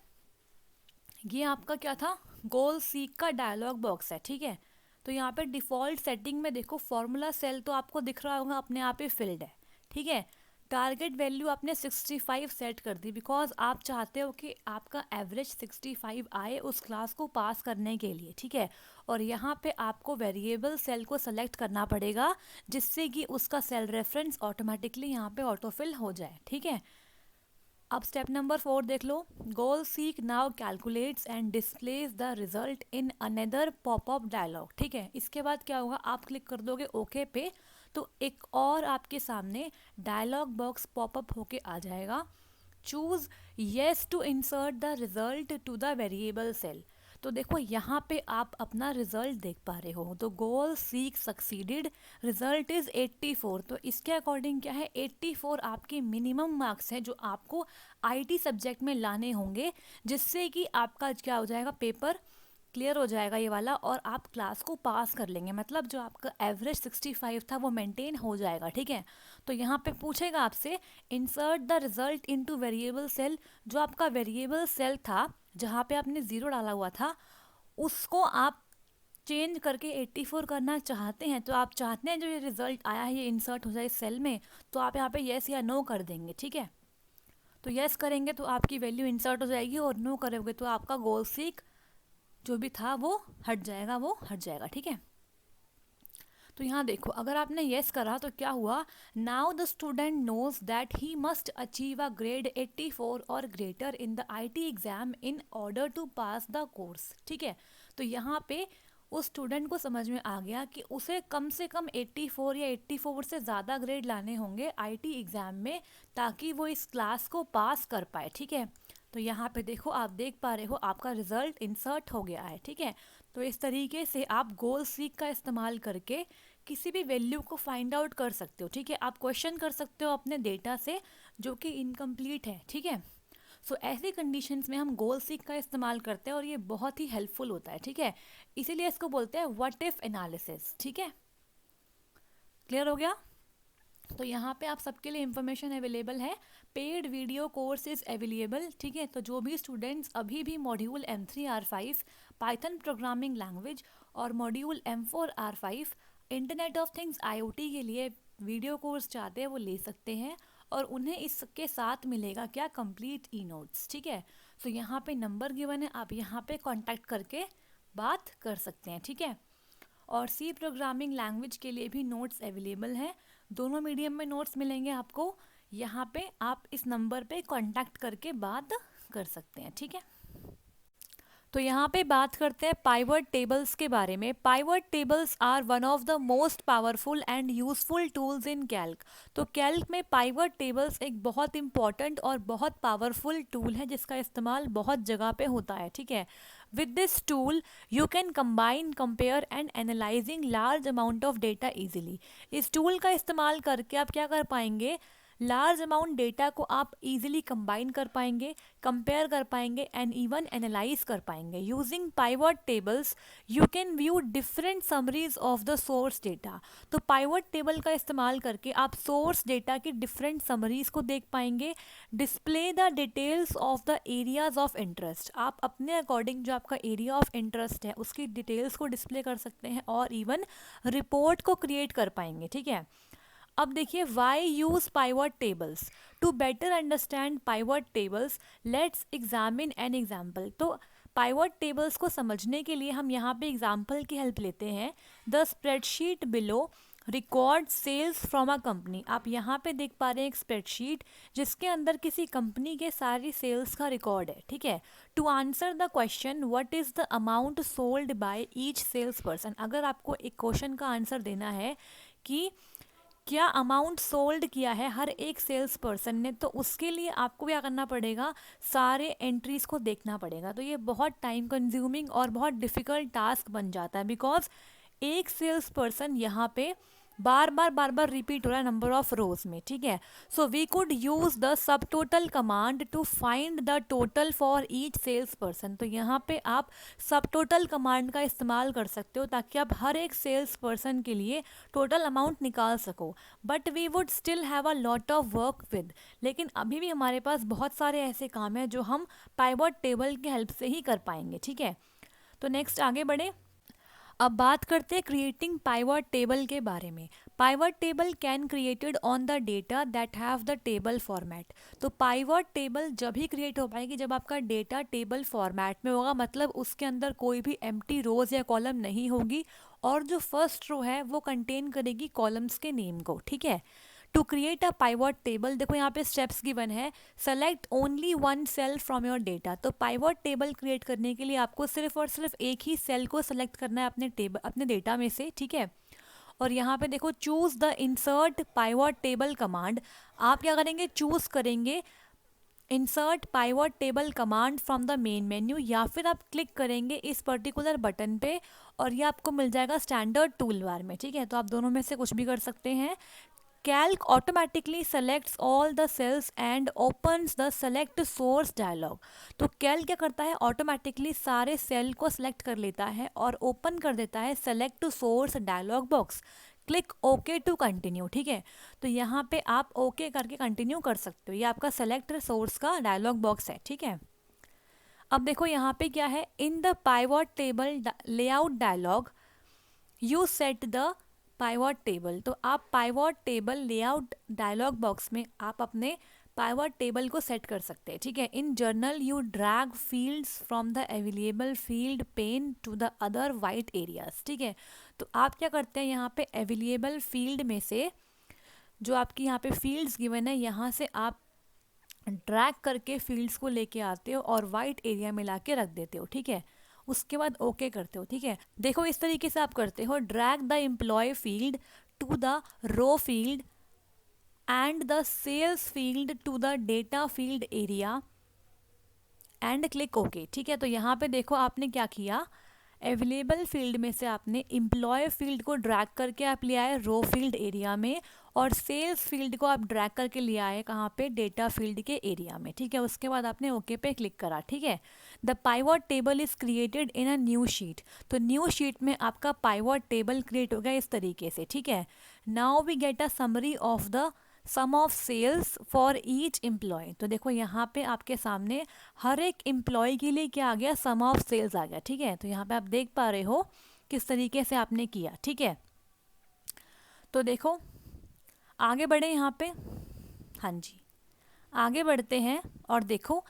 ये आपका क्या था, गोल सीक का डायलॉग बॉक्स है। ठीक है, तो यहाँ पे डिफ़ॉल्ट सेटिंग में देखो फॉर्मूला सेल तो आपको दिख रहा होगा अपने आप ही फिल्ड है। ठीक है, टारगेट वैल्यू आपने 65 सेट कर दी, बिकॉज आप चाहते हो कि आपका एवरेज 65 आए उस क्लास को पास करने के लिए। ठीक है, और यहाँ पे आपको वेरिएबल सेल को सेलेक्ट करना पड़ेगा जिससे कि उसका सेल रेफरेंस ऑटोमेटिकली यहाँ पे ऑटोफिल हो जाए। ठीक है, अब स्टेप नंबर 4 देख लो, goal seek now calculates and displays the result in another popup dialog. ठीक है, इसके बाद क्या होगा, आप क्लिक कर दोगे ओके पे, तो एक और आपके सामने डायलॉग बॉक्स पॉपअप होके आ जाएगा। Choose yes to insert the result to the variable cell. तो देखो यहाँ पे आप अपना रिजल्ट देख पा रहे हो, तो गोल सीक सक्सीडेड, रिजल्ट इज़ 84। तो इसके अकॉर्डिंग क्या है, 84 आपके मिनिमम मार्क्स हैं जो आपको आईटी सब्जेक्ट में लाने होंगे, जिससे कि आपका क्या हो जाएगा, पेपर क्लियर हो जाएगा ये वाला, और आप क्लास को पास कर लेंगे। मतलब जो आपका एवरेज 65 था वो मेंटेन हो जाएगा। ठीक है, तो यहाँ पे पूछेगा आपसे insert the result into variable cell. जो आपका वेरिएबल सेल था जहाँ पे आपने ज़ीरो डाला हुआ था, उसको आप चेंज करके 84 करना चाहते हैं, तो आप चाहते हैं जो ये रिजल्ट आया है ये इंसर्ट हो जाए इस सेल में, तो आप यहाँ पे येस या नो कर देंगे। ठीक है, तो येस करेंगे तो आपकी वैल्यू इंसर्ट हो जाएगी, और नो करोगे तो आपका गोल सीक जो भी था वो हट जाएगा, ठीक है। तो यहाँ देखो, अगर आपने येस करा तो क्या हुआ, now the student knows that he must achieve a grade 84 और greater in the IT exam in order to pass the course. ठीक है, तो यहाँ पे उस स्टूडेंट को समझ में आ गया कि उसे कम से कम 84 या 84 से ज़्यादा ग्रेड लाने होंगे आईटी एग्ज़ाम में, ताकि वो इस क्लास को पास कर पाए। ठीक है, तो यहाँ पे देखो, आप देख पा रहे हो आपका रिजल्ट इंसर्ट हो गया है। ठीक है, तो इस तरीके से आप गोल सीक का इस्तेमाल करके किसी भी वैल्यू को फाइंड आउट कर सकते हो। ठीक है, आप क्वेश्चन कर सकते हो अपने डेटा से जो कि इनकम्प्लीट है। ठीक है, सो ऐसी कंडीशंस में हम गोल सीक का इस्तेमाल करते हैं और ये बहुत ही हेल्पफुल होता है। ठीक है, इसीलिए इसको बोलते हैं व्हाट इफ एनालिसिस। ठीक है, क्लियर हो गया? तो यहाँ पे आप सबके लिए इंफॉर्मेशन अवेलेबल है, paid video course is available. ठीक है, तो जो भी स्टूडेंट्स अभी भी module M3R5 Python programming language और module M4R5 internet of things IoT के लिए वीडियो कोर्स चाहते हैं वो ले सकते हैं, और उन्हें इसके साथ मिलेगा क्या, कंप्लीट ई नोट्स। ठीक है, तो यहाँ पे नंबर गिवन है, आप यहाँ पे कांटेक्ट करके बात कर सकते हैं। ठीक है, और सी प्रोग्रामिंग लैंग्वेज के लिए भी नोट्स अवेलेबल हैं, दोनों मीडियम में नोट्स मिलेंगे आपको। यहाँ पे आप इस नंबर पे कांटेक्ट करके बात कर सकते हैं। ठीक है, तो यहाँ पे बात करते हैं पाइवट टेबल्स के बारे में। Pivot tables are one of the most powerful and useful tools in Calc. तो कैल्क में पाइवट टेबल्स एक बहुत इंपॉर्टेंट और बहुत पावरफुल टूल है जिसका इस्तेमाल बहुत जगह पे होता है। ठीक है, with this tool you can combine, compare and analyzing large amount of data easily। इस टूल का इस्तेमाल करके आप क्या कर पाएंगे, लार्ज अमाउंट डेटा को आप इजीली कंबाइन कर पाएंगे, कंपेयर कर पाएंगे एंड इवन एनालाइज कर पाएंगे। Using pivot tables you can view different summaries of the source data. तो पाइवट टेबल का इस्तेमाल करके आप सोर्स डेटा की डिफरेंट समरीज को देख पाएंगे। Display the details of the areas of interest, आप अपने अकॉर्डिंग जो आपका एरिया ऑफ इंटरेस्ट है उसकी डिटेल्स को डिस्प्ले कर सकते हैं और इवन रिपोर्ट को क्रिएट कर पाएंगे। ठीक है, अब देखिए, why use pivot tables, to better understand pivot tables let's examine an example. तो पाइवट टेबल्स को समझने के लिए हम यहाँ पे एग्जाम्पल की हेल्प लेते हैं। The spreadsheet below record sales from a company. आप यहाँ पे देख पा रहे हैं एक स्प्रेडशीट जिसके अंदर किसी कंपनी के सारी सेल्स का रिकॉर्ड है। ठीक है, to answer the question what is the amount sold by each sales person, अगर आपको एक क्वेश्चन का आंसर देना है कि क्या अमाउंट सोल्ड किया है हर एक सेल्स पर्सन ने, तो उसके लिए आपको क्या करना पड़ेगा, सारे एंट्रीज को देखना पड़ेगा। तो ये बहुत टाइम कंज्यूमिंग और बहुत डिफ़िकल्ट टास्क बन जाता है, बिकॉज एक सेल्स पर्सन यहाँ पे बार बार रिपीट हो रहा है नंबर ऑफ रोज में। ठीक है, so we could use the sub total command to find the total for each sales person. तो यहाँ पे आप सब टोटल कमांड का इस्तेमाल कर सकते हो ताकि आप हर एक सेल्स पर्सन के लिए टोटल अमाउंट निकाल सको। But we would still have a lot of work with, लेकिन अभी भी हमारे पास बहुत सारे ऐसे काम हैं जो हम पाइवट टेबल की हेल्प से ही कर पाएंगे। ठीक है, तो नेक्स्ट आगे बढ़े। अब बात करते हैं क्रिएटिंग पाइवट टेबल के बारे में। Pivot table can created on the data that have the table format. तो पाइवट टेबल जब ही क्रिएट हो पाएगी जब आपका डेटा टेबल फॉर्मेट में होगा, मतलब उसके अंदर कोई भी एम्प्टी रोज या कॉलम नहीं होगी और जो फर्स्ट रो है वो कंटेन करेगी कॉलम्स के नेम को। ठीक है, to create a pivot table देखो यहाँ पे स्टेप्स गिवन है। Select only one cell from your data. तो पाइवट टेबल क्रिएट करने के लिए आपको सिर्फ और सिर्फ एक ही सेल को सेलेक्ट करना है अपने डेटा में से। ठीक है, और यहाँ पे देखो choose the insert pivot table command. आप क्या करेंगे, चूज करेंगे insert pivot table command from the main menu, या फिर आप क्लिक करेंगे इस पर्टिकुलर बटन पे और ये आपको मिल जाएगा स्टैंडर्ड टूल बार में। ठीक है, तो आप दोनों में से कुछ भी कर सकते हैं। Calc automatically selects all the cells and opens the select source dialog। तो Calc क्या करता है, ऑटोमेटिकली सारे सेल को सिलेक्ट कर लेता है और ओपन कर देता है select source dialog box। Click okay to continue. ठीक है, तो यहाँ पे आप ओके करके कंटिन्यू कर सकते हो, ये आपका सेलेक्ट सोर्स का डायलॉग बॉक्स है। ठीक है, अब देखो यहाँ पे क्या है, in the pivot table layout dialog you set the pivot table. तो आप pivot table layout dialog box में आप अपने पाइवट टेबल को सेट कर सकते हैं, ठीक है। In general you drag fields from the available field pane to the other white areas, ठीक है। तो आप क्या करते हैं, यहाँ पे अवेलेबल फील्ड में से जो आपकी यहाँ पे फील्ड्स गिवन है, यहाँ से आप ड्रैग करके फील्ड्स को लेके आते हो और वाइट एरिया में ला के रख देते हो, ठीक है। उसके बाद ओके करते हो, ठीक है। देखो इस तरीके से आप करते हो, drag the employee field to the row field and the sales field to the data field area and click okay, ठीक है। तो यहाँ पे देखो आपने क्या किया, अवेलेबल फील्ड में से आपने एम्प्लॉय फील्ड को ड्रैग करके आप ले आए रो फील्ड एरिया में, और सेल्स फील्ड को आप ड्रैग करके ले आए कहाँ पे, डेटा फील्ड के एरिया में, ठीक है। उसके बाद आपने ओके पे क्लिक करा, ठीक है। The pivot table is created in a new sheet, तो न्यू शीट में आपका पाइवट टेबल क्रिएट हो गया इस तरीके से, ठीक है। Now we get a summary of the sum of sales for each employee, तो देखो यहाँ पे आपके सामने हर एक एम्प्लॉय के लिए क्या आ गया, सम ऑफ सेल्स आ गया, ठीक है। तो यहाँ पे आप देख पा रहे हो किस तरीके से आपने किया, ठीक है। तो देखो आगे बढ़े यहाँ पे, हाँ जी आगे बढ़ते हैं और देखो,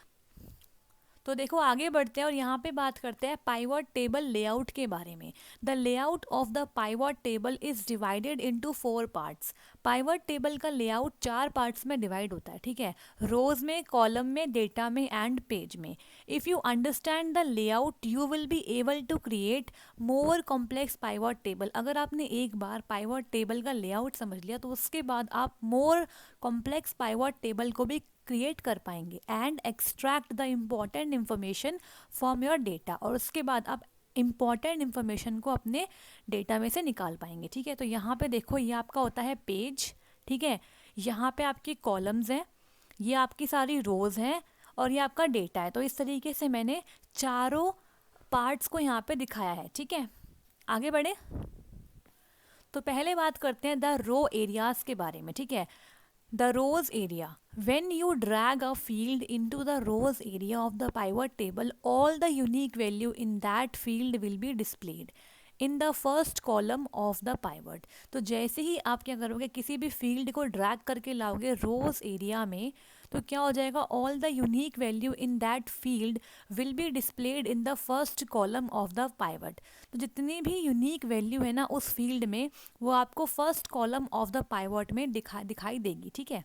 तो देखो आगे बढ़ते हैं और यहाँ पे बात करते हैं पाइवट टेबल लेआउट के बारे में। The layout of the pivot table is divided into 4 parts. Pivot table का लेआउट 4 पार्ट्स में डिवाइड होता है, ठीक है। रोज में, कॉलम में, डेटा में एंड पेज में। If you understand the layout you will be able to create more complex pivot table. अगर आपने एक बार पाइवट टेबल का लेआउट समझ लिया तो उसके बाद आप मोर कॉम्प्लेक्स पाइवट टेबल को भी क्रिएट कर पाएंगे and extract the important information from your data, और उसके बाद आप इम्पॉर्टेंट इंफॉर्मेशन को अपने डेटा में से निकाल पाएंगे, ठीक है। तो यहाँ पे देखो ये आपका होता है पेज, ठीक है। यहाँ पे आपकी कॉलम्स हैं, ये आपकी सारी रोज हैं और ये आपका डेटा है। तो इस तरीके से मैंने चारों पार्ट्स को यहाँ पे दिखाया है, ठीक है। आगे बढ़े तो पहले बात करते हैं द रो एरियाज के बारे में, ठीक है। The rows area. When you drag a field into the rows area of the pivot table, all the unique value in that field will be displayed in the first column of the pivot. तो जैसे ही आप क्या करोगे, किसी भी field को drag करके लाओगे रोज एरिया में, तो क्या हो जाएगा, all the unique value in that field will be displayed in the first column of the pivot. तो जितनी भी यूनिक वैल्यू है ना उस फील्ड में, वो आपको first column of the pivot में दिखाई देगी, ठीक है।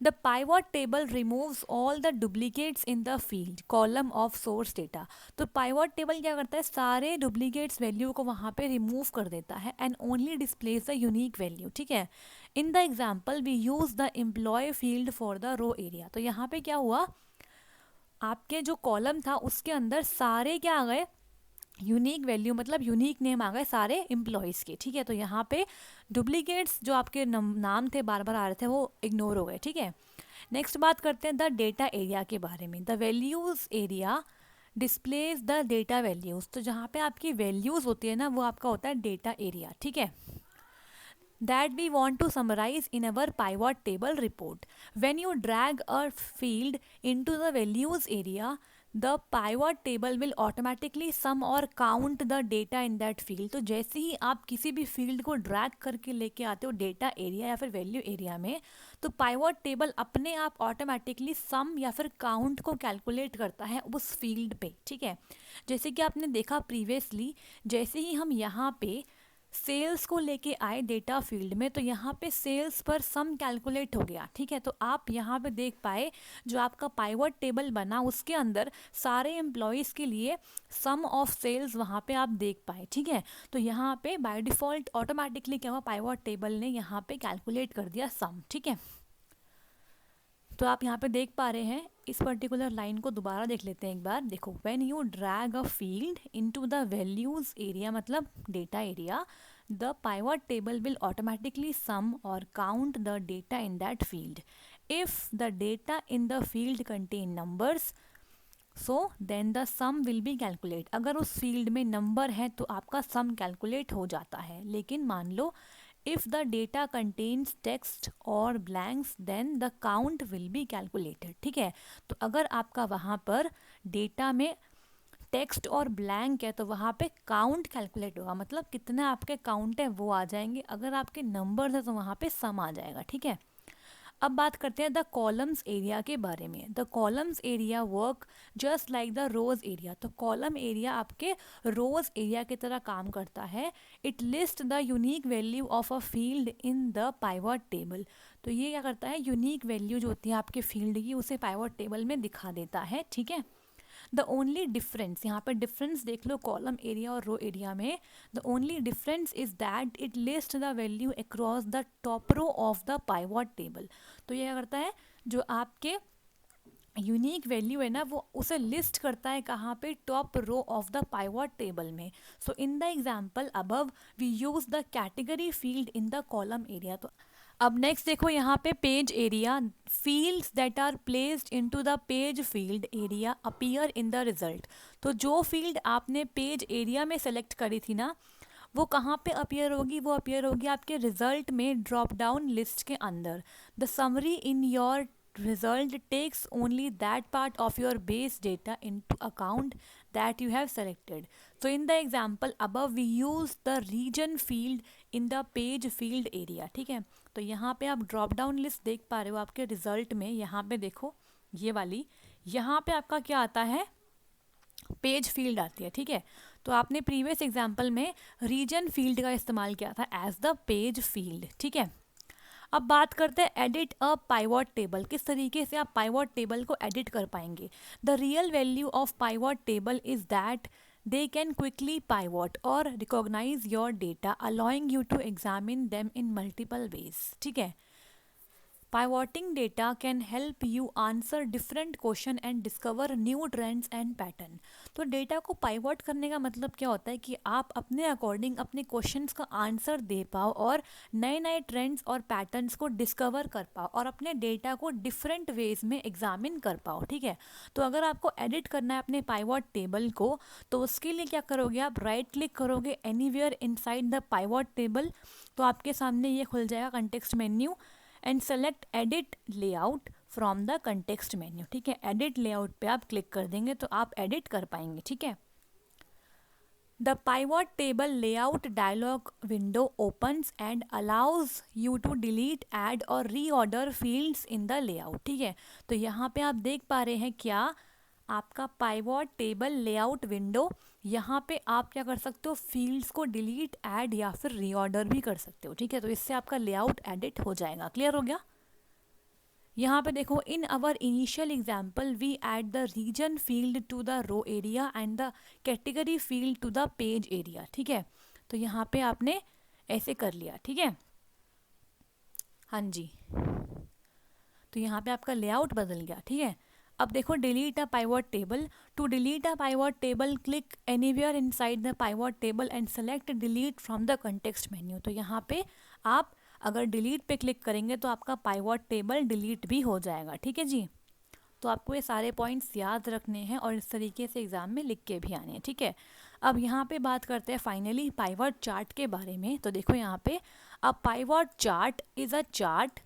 The pivot table removes all the duplicates in the field column of source data. तो पाइवट टेबल क्या करता है, सारे डुप्लीकेट्स वैल्यू को वहाँ पे रिमूव कर देता है and only displays the unique value, ठीक है। In the example we use the employee field for the row area. तो यहाँ पे क्या हुआ, आपके जो कॉलम था उसके अंदर सारे क्या आ गए, यूनिक वैल्यू मतलब यूनिक नेम आ गए सारे एम्प्लॉयज़ के, ठीक है। तो यहाँ पे डुप्लीकेट्स जो आपके नाम थे बार बार आ रहे थे वो इग्नोर हो गए, ठीक है। नेक्स्ट बात करते हैं द डेटा एरिया के बारे में। The values area displays the data values. तो जहाँ पे आपकी वैल्यूज़ होती है ना वो आपका होता है डेटा एरिया, ठीक है। That we want to summarize in our pivot table report. When you drag a field into the values area, the pivot table will automatically sum or count the data in that field. तो जैसे ही आप किसी भी field को drag करके लेके आते हो डेटा एरिया या फिर वैल्यू एरिया में, तो पाइवट टेबल अपने आप ऑटोमेटिकली सम या फिर काउंट को कैलकुलेट करता है उस फील्ड पे, ठीक है। जैसे कि आपने देखा प्रीवियसली, जैसे ही हम यहाँ पे सेल्स को लेके आए डेटा फील्ड में, तो यहाँ पे सेल्स पर सम कैलकुलेट हो गया, ठीक है। तो आप यहाँ पे देख पाए जो आपका पाइवट टेबल बना उसके अंदर सारे एम्प्लॉयज़ के लिए सम ऑफ सेल्स वहाँ पे आप देख पाए, ठीक है। तो यहाँ पे बाय डिफ़ॉल्ट ऑटोमेटिकली क्या हुआ, पाइवट टेबल ने यहाँ पे कैलकुलेट कर दिया सम, ठीक है। तो आप यहाँ पे देख पा रहे हैं, इस पर्टिकुलर लाइन को दोबारा देख लेते हैं एक बार। देखो, when you drag a field into the values area मतलब data area, the pivot table will automatically sum or count the data in that field. If the data in the field contain numbers, so then the sum will be calculate. अगर उस field में number है तो आपका सम calculate हो जाता है। लेकिन मान लो if the data contains text or blanks then the count will be calculated, ठीक है। तो अगर आपका वहाँ पर डेटा में टेक्स्ट और ब्लैंक है तो वहाँ पे काउंट कैलकुलेट होगा, मतलब कितना आपके काउंट है वो आ जाएंगे। अगर आपके नंबर्स है तो वहाँ पे सम आ जाएगा, ठीक है। अब बात करते हैं द कॉलम्स एरिया के बारे में। The columns area work just like the rows area. तो कॉलम एरिया आपके रोज एरिया की तरह काम करता है। It list the unique value of a field in the pivot table. तो ये क्या करता है, यूनिक वैल्यू जो होती है आपके फील्ड की उसे पाइवट टेबल में दिखा देता है, ठीक है। द ओनली डिफरेंस, यहाँ पे डिफरेंस देख लो कॉलम एरिया और रो एरिया में। The only difference is that it list the value across the top row of the pivot table. तो ये क्या करता है, जो आपके यूनिक वैल्यू है ना वो उसे लिस्ट करता है कहाँ पे, top row of the pivot table में। So in the example above we use the category field in the column area. तो अब नेक्स्ट देखो यहाँ पे page area, fields that are placed into the page field area appear in the result. तो जो field आपने page area में select करी थी ना वो कहाँ पे अपीयर होगी, वो अपीयर होगी आपके रिजल्ट में ड्रॉप डाउन लिस्ट के अंदर। The summary in your result takes only that part of your base data into account that you have selected. So in the example above we use the region field in the page field area, ठीक है। तो यहाँ पे आप drop down list देख पा रहे हो आपके रिजल्ट में, यहाँ पे देखो ये वाली, यहाँ पे आपका क्या आता है, पेज फील्ड आती है, ठीक है। तो आपने प्रीवियस एग्जाम्पल में रीजन फील्ड का इस्तेमाल किया था एज द पेज फील्ड, ठीक है। अब बात करते हैं एडिट अ पाइवट टेबल, किस तरीके से आप पाइवट टेबल को एडिट कर पाएंगे। The real value of pivot table is that they can quickly pivot or recognise your data allowing you to examine them in multiple ways, ठीक है। Pivoting data can help you answer different question and discover new trends and pattern. तो data को pivot करने का मतलब क्या होता है कि आप अपने अकॉर्डिंग अपने क्वेश्चंस का आंसर दे पाओ और नए नए ट्रेंड्स और पैटर्न्स को डिस्कवर कर पाओ और अपने डेटा को डिफरेंट वेज में एग्जामिन कर पाओ, ठीक है। तो अगर आपको एडिट करना है अपने पाइवट टेबल को तो उसके लिए क्या करोगे, आप राइट क्लिक करोगे anywhere inside the pivot table. तो आपके सामने ये खुल जाएगा context menu and select edit layout from the context menu, ठीक है। एडिट लेआउट पे आप क्लिक कर देंगे तो आप एडिट कर पाएंगे, ठीक है। The pivot table layout dialog window opens and allows you to delete, add or reorder fields in the layout, ठीक है। तो यहाँ पे आप देख पा रहे हैं क्या, आपका पाइवट टेबल लेआउट विंडो, यहाँ पे आप क्या कर सकते हो, फील्ड्स को डिलीट, ऐड या फिर रीऑर्डर भी कर सकते हो, ठीक है। तो इससे आपका लेआउट एडिट हो जाएगा। क्लियर हो गया। यहाँ पे देखो in our initial example we add the region field to the row area and the category field to the page area, ठीक है। तो यहाँ पे आपने ऐसे कर लिया, ठीक है। हाँ जी, तो यहाँ पे आपका लेआउट बदल गया, ठीक है। अब देखो delete a pivot table. To delete a pivot table click anywhere inside the pivot table and select delete from the context menu. तो यहाँ पे आप अगर डिलीट पे क्लिक करेंगे तो आपका पाइवट टेबल डिलीट भी हो जाएगा, ठीक है जी। तो आपको ये सारे पॉइंट्स याद रखने हैं और इस तरीके से एग्जाम में लिख के भी आने हैं, ठीक है। अब यहाँ पे बात करते हैं फाइनली पाइवट चार्ट के बारे में। तो देखो यहाँ पे a pivot chart is a chart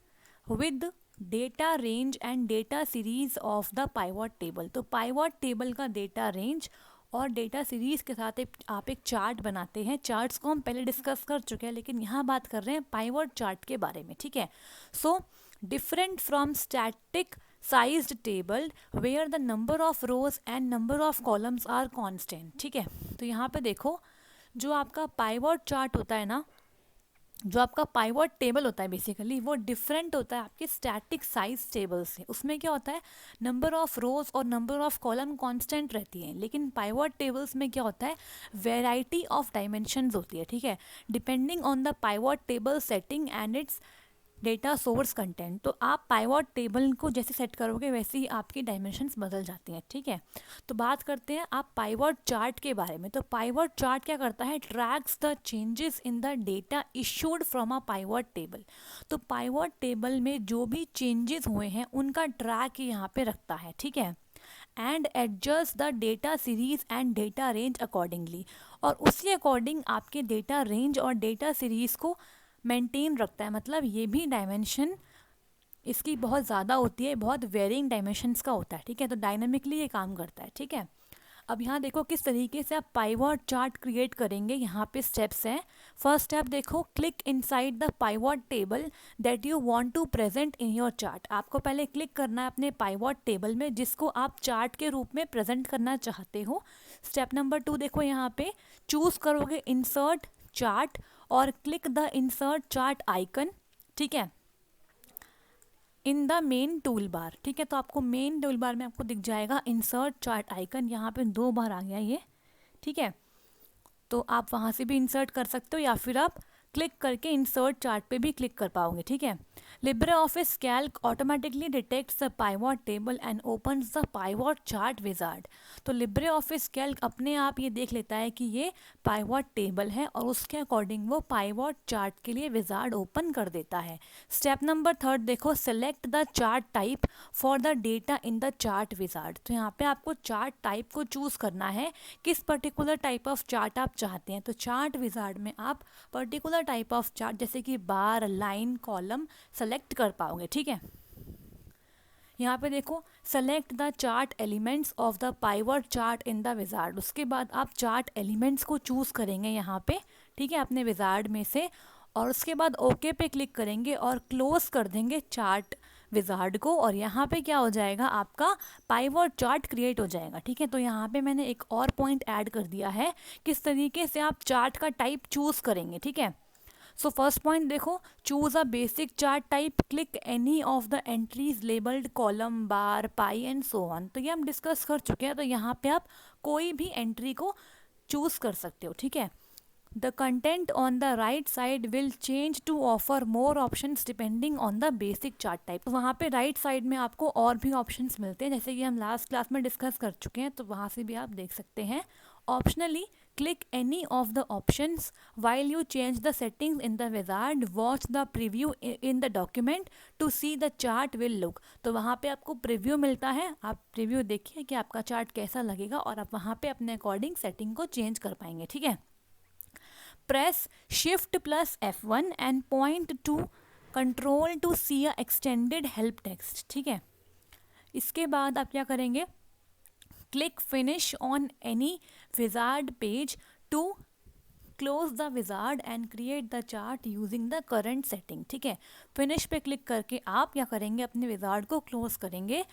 with data range and data series of the pivot table. तो पाइवट टेबल का डेटा रेंज और डेटा सीरीज के साथ आप एक चार्ट बनाते हैं। चार्ट्स को हम पहले डिस्कस कर चुके हैं लेकिन यहाँ बात कर रहे हैं पाइवट चार्ट के बारे में, ठीक है। So different from static sized table where the number of rows and number of columns are constant, ठीक है। तो यहाँ पे देखो जो आपका पाइवट चार्ट होता है ना, जो आपका पाइवट टेबल होता है बेसिकली वो डिफरेंट होता है आपके स्टैटिक साइज टेबल से। उसमें क्या होता है, नंबर ऑफ रोज और नंबर ऑफ कॉलम कांस्टेंट रहती हैं, लेकिन पाइवट टेबल्स में क्या होता है, वैरायटी ऑफ डायमेंशंस होती है, ठीक है, depending on the pivot table setting and it's data source content. तो आप पाइवट टेबल को जैसे सेट करोगे वैसे ही आपकी डायमेंशंस बदल जाती हैं, ठीक है। तो बात करते हैं आप पाइवट चार्ट के बारे में। तो पाइवट चार्ट क्या करता है, tracks the changes in the data issued from a pivot table. तो पाइवट टेबल में जो भी चेंजेस हुए हैं उनका ट्रैक यहाँ पे रखता है, ठीक है, and adjust the data series and data range accordingly. और उसी अकॉर्डिंग आपके डेटा रेंज और डेटा सीरीज को मेंटेन रखता है। मतलब ये भी डायमेंशन इसकी बहुत ज़्यादा होती है, बहुत वेरिंग डायमेंशंस का होता है, ठीक है। तो डायनेमिकली ये काम करता है, ठीक है। अब यहाँ देखो किस तरीके से आप पाइवॉट चार्ट क्रिएट करेंगे। यहाँ पे स्टेप्स हैं। फर्स्ट स्टेप देखो, click inside the pivot table that you want to present in your chart. आपको पहले क्लिक करना है अपने पाइवॉट टेबल में जिसको आप चार्ट के रूप में प्रेजेंट करना चाहते हो। स्टेप नंबर 2 देखो, यहाँ पे चूज करोगे इंसर्ट चार्ट और click the insert chart icon, ठीक है, in the main tool bar. ठीक है, तो आपको मेन टूल बार में आपको दिख जाएगा इंसर्ट चार्ट आइकन। यहाँ पे 2 बार आ गया ये, ठीक है, तो आप वहाँ से भी इंसर्ट कर सकते हो या फिर आप क्लिक करके इंसर्ट चार्ट पे भी क्लिक कर पाओगे, ठीक है। LibreOffice Calc automatically detects the pivot table and opens the pivot chart wizard. तो लिब्रे ऑफिस कैल्क अपने आप ये देख लेता है कि ये पाइवॉट टेबल है और उसके अकॉर्डिंग वो पाइवॉट चार्ट के लिए विजार्ड ओपन कर देता है। स्टेप नंबर 3 देखो, select the chart type for the data in the chart wizard. तो यहाँ पे आपको चार्ट टाइप को चूज करना है, किस पर्टिकुलर टाइप ऑफ चार्ट आप चाहते हैं। तो चार्ट विजार्ड में आप पर्टिकुलर टाइप ऑफ चार्ट जैसे कि बार, लाइन, कॉलम सेलेक्ट कर पाओगे, ठीक है। यहाँ पे देखो, select the chart elements of the pivot chart in the wizard. उसके बाद आप चार्ट एलिमेंट्स को चूज करेंगे यहाँ पे, ठीक है, अपने विजार्ड में से, और उसके बाद ओके पे क्लिक करेंगे और क्लोज कर देंगे चार्ट विजार्ड को, और यहाँ पे क्या हो जाएगा, आपका पाइवॉट चार्ट क्रिएट हो जाएगा, ठीक है। तो यहाँ पे मैंने एक और पॉइंट ऐड कर दिया है, किस तरीके से आप चार्ट का टाइप चूज करेंगे, ठीक है। सो फर्स्ट पॉइंट देखो, choose a basic chart type, click any of the entries labelled column, bar, pi and so on. तो ये हम डिस्कस कर चुके हैं, तो यहाँ पे आप कोई भी एंट्री को चूज कर सकते हो, ठीक है। The content on the right side will change to offer more options depending on the basic chart type। तो वहाँ पे राइट साइड में आपको और भी ऑप्शंस मिलते हैं, जैसे कि हम लास्ट क्लास में डिस्कस कर चुके हैं, तो वहाँ से भी आप देख सकते हैं। Optionally click any of the options while you change the settings in the wizard, watch the preview in the document to see the chart will look। तो वहाँ पे आपको प्रीव्यू मिलता है, आप प्रीव्यू देखिए कि आपका चार्ट कैसा लगेगा और आप वहाँ पे अपने अकॉर्डिंग सेटिंग को चेंज कर पाएंगे, ठीक है। Press shift plus F1 and point to control to see a extended help text, ठीक है। इसके बाद आप क्या करेंगे, click finish on any wizard page to close the wizard and create the chart using the current setting, ठीक है। Finish पे क्लिक करके आप क्या करेंगे, अपने विजार्ड को क्लोज करेंगे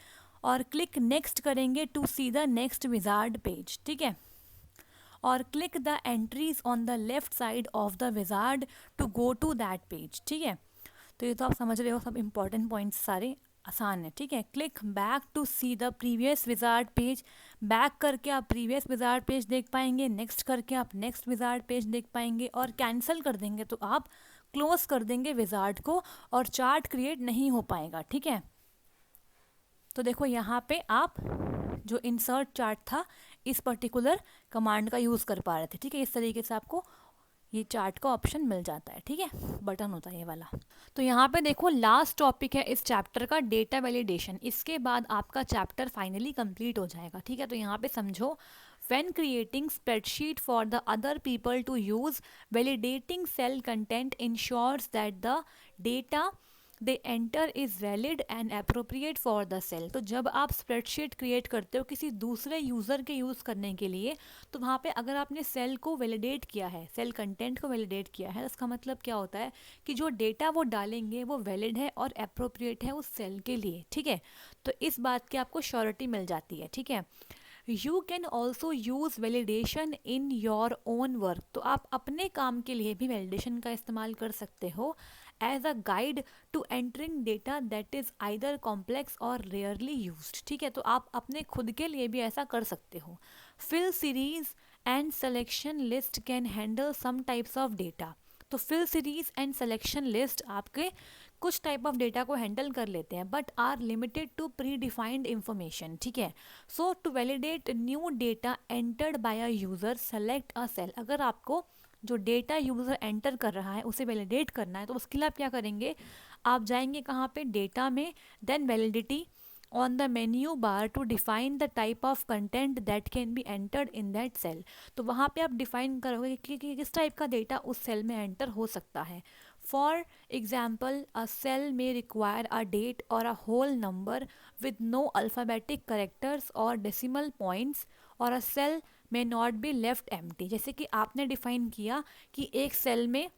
और क्लिक नेक्स्ट करेंगे to see the next wizard page, ठीक है। और click the entries on the left side of the wizard to go to that page, ठीक है। तो ये तो आप समझ रहे हो, सब इंपॉर्टेंट पॉइंट्स सारे आसान है, ठीक है। Click back to see the previous wizard page, back करके आप प्रीवियस विजार्ड पेज देख पाएंगे, नेक्स्ट करके आप नेक्स्ट विजार्ड पेज देख पाएंगे, और कैंसिल कर देंगे तो आप क्लोज कर देंगे विजार्ड को और चार्ट क्रिएट नहीं हो पाएगा, ठीक है। तो देखो यहाँ पे आप जो इंसर्ट चार्ट था इस पर्टिकुलर कमांड का यूज़ कर पा रहे थे, ठीक है। इस तरीके से आपको ये चार्ट का ऑप्शन मिल जाता है, ठीक है, बटन होता है ये वाला। तो यहाँ पे देखो लास्ट टॉपिक है इस चैप्टर का, डेटा वैलिडेशन। इसके बाद आपका चैप्टर फाइनली कंप्लीट हो जाएगा, ठीक है। तो यहाँ पे समझो, when creating spreadsheet for the other people to use, validating cell content ensures that the data they enter is valid and appropriate for the cell। तो जब आप स्प्रेडशीट क्रिएट करते हो किसी दूसरे यूज़र के यूज़ करने के लिए, तो वहाँ पे अगर आपने सेल को वैलिडेट किया है, सेल कंटेंट को वैलिडेट किया है, उसका मतलब क्या होता है कि जो डेटा वो डालेंगे वो वैलिड है और अप्रोप्रिएट है उस सेल के लिए, ठीक है। तो इस बात की आपको श्योरिटी मिल जाती है, ठीक है। You can also use validation in your own work. तो आप अपने काम के लिए भी वैलिडेशन का इस्तेमाल कर सकते हो as a guide to entering data that is either complex और रेयरली यूज्ड, ठीक है। तो आप अपने खुद के लिए भी ऐसा कर सकते हो। Fill series and selection list can handle some types of data. तो fill series and selection list आपके कुछ टाइप ऑफ डेटा को हैंडल कर लेते हैं, but are limited to predefined information, ठीक है। So to validate new data entered by a user, select a cell. अगर आपको जो डेटा यूज़र एंटर कर रहा है उसे वैलिडेट करना है, तो उसके लिए आप क्या करेंगे, आप जाएंगे कहाँ पे, डेटा में, then validity on the menu bar to define the type of content that can be entered in that cell. तो वहाँ पे आप डिफाइन करोगे कि किस टाइप का डेटा उस सेल में एंटर हो सकता है। फॉर एग्जाम्पल, अ सेल में require a date or a whole number with no alphabetic characters or decimal points or a cell may not be left empty. जैसे कि आपने डिफाइन किया कि एक सेल में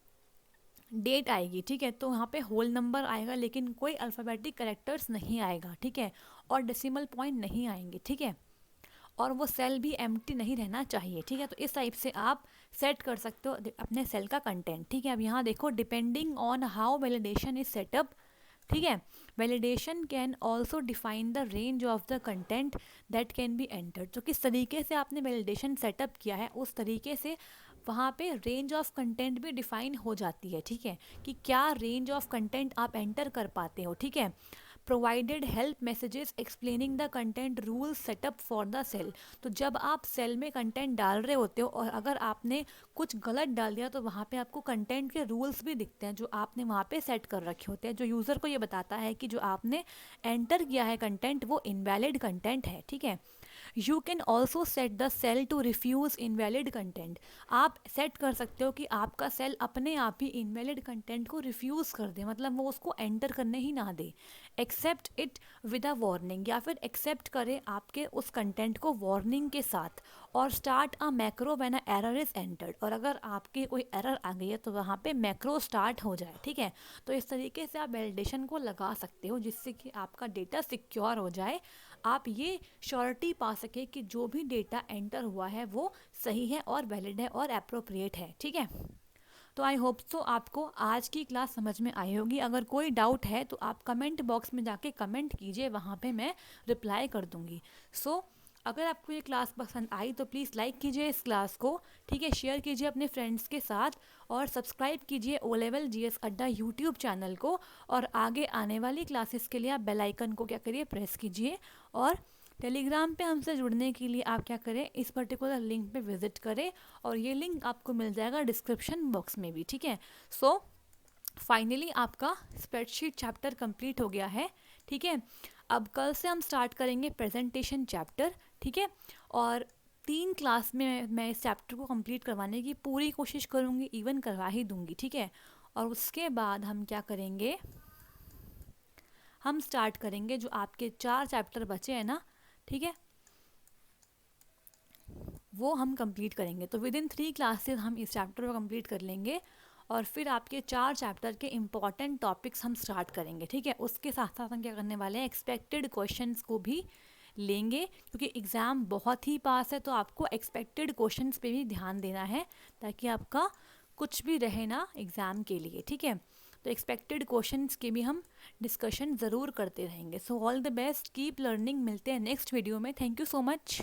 डेट आएगी, ठीक है, तो यहाँ पे होल नंबर आएगा लेकिन कोई अल्फ़ाबेटिक कैरेक्टर्स नहीं आएगा, ठीक है, और डेसिमल पॉइंट नहीं आएंगे, ठीक है, और वो सेल भी एम्प्टी नहीं रहना चाहिए, ठीक है। तो इस टाइप से आप सेट कर सकते हो अपने सेल का कंटेंट, ठीक है। अब यहाँ देखो, depending on how validation is setup, ठीक है, validation can also define the range of the content that can be entered. तो किस तरीके से आपने वैलिडेशन सेटअप किया है उस तरीके से वहाँ पे रेंज ऑफ कंटेंट भी डिफाइन हो जाती है, ठीक है, कि क्या रेंज ऑफ कंटेंट आप एंटर कर पाते हो, ठीक है। Provided help messages explaining the content rules setup for the cell. तो जब आप सेल में कंटेंट डाल रहे होते हो और अगर आपने कुछ गलत डाल दिया तो वहाँ पे आपको कंटेंट के रूल्स भी दिखते हैं जो आपने वहाँ पे सेट कर रखे होते हैं, जो यूज़र को ये बताता है कि जो आपने एंटर किया है कंटेंट वो इनवैलिड कंटेंट है, ठीक है। You can also set the cell to refuse invalid content. आप सेट कर सकते हो कि आपका सेल अपने आप ही इनवैलिड कंटेंट को रिफ्यूज़ कर दे, मतलब वो उसको एंटर करने ही ना दे, accept it with a warning, या फिर एक्सेप्ट करे आपके उस कंटेंट को वार्निंग के साथ, और start a macro when a error is entered, और अगर आपके कोई एरर आ गई है तो वहाँ पे मैक्रो स्टार्ट हो जाए, ठीक है। तो इस तरीके से आप वैलिडेशन को लगा सकते हो जिससे कि आपका डेटा सिक्योर हो जाए, आप ये श्योरिटी पा सके कि जो भी डेटा एंटर हुआ है वो सही है और वैलिड है और अप्रोप्रिएट है, ठीक है। तो आई होप सो आपको आज की क्लास समझ में आई होगी। अगर कोई डाउट है तो आप कमेंट बॉक्स में जाके कमेंट कीजिए, वहाँ पे मैं रिप्लाई कर दूँगी। सो अगर आपको ये क्लास पसंद आई तो प्लीज़ लाइक कीजिए इस क्लास को, ठीक है, शेयर कीजिए अपने फ्रेंड्स के साथ, और सब्सक्राइब कीजिए ओ लेवल जीएस अड्डा यूट्यूब चैनल को, और आगे आने वाली क्लासेस के लिए आप बेल आइकन को क्या करिए, प्रेस कीजिए। और टेलीग्राम पे हमसे जुड़ने के लिए आप क्या करें, इस पर्टिकुलर लिंक पे विजिट करें, और ये लिंक आपको मिल जाएगा डिस्क्रिप्शन बॉक्स में भी, ठीक है। सो फाइनली आपका स्प्रेडशीट चैप्टर कंप्लीट हो गया है, ठीक है। अब कल से हम स्टार्ट करेंगे प्रेजेंटेशन चैप्टर, ठीक है, और 3 क्लास में मैं इस चैप्टर को कंप्लीट करवाने की पूरी कोशिश करूँगी, इवन करवा ही दूँगी, ठीक है। और उसके बाद हम क्या करेंगे, हम स्टार्ट करेंगे जो आपके 4 चैप्टर बचे हैं ना, ठीक है, वो हम कंप्लीट करेंगे। तो विद इन 3 क्लासेस हम इस चैप्टर को कंप्लीट कर लेंगे, और फिर आपके 4 चैप्टर के इम्पॉर्टेंट टॉपिक्स हम स्टार्ट करेंगे, ठीक है। उसके साथ साथ हम क्या करने वाले हैं, एक्सपेक्टेड क्वेश्चंस को भी लेंगे, क्योंकि एग्ज़ाम बहुत ही पास है, तो आपको एक्सपेक्टेड क्वेश्चंस पे भी ध्यान देना है ताकि आपका कुछ भी रहे ना एग्ज़ाम के लिए, ठीक है। तो एक्सपेक्टेड क्वेश्चंस के भी हम डिस्कशन ज़रूर करते रहेंगे। So all the best, keep learning. मिलते हैं नेक्स्ट वीडियो में। Thank you so much.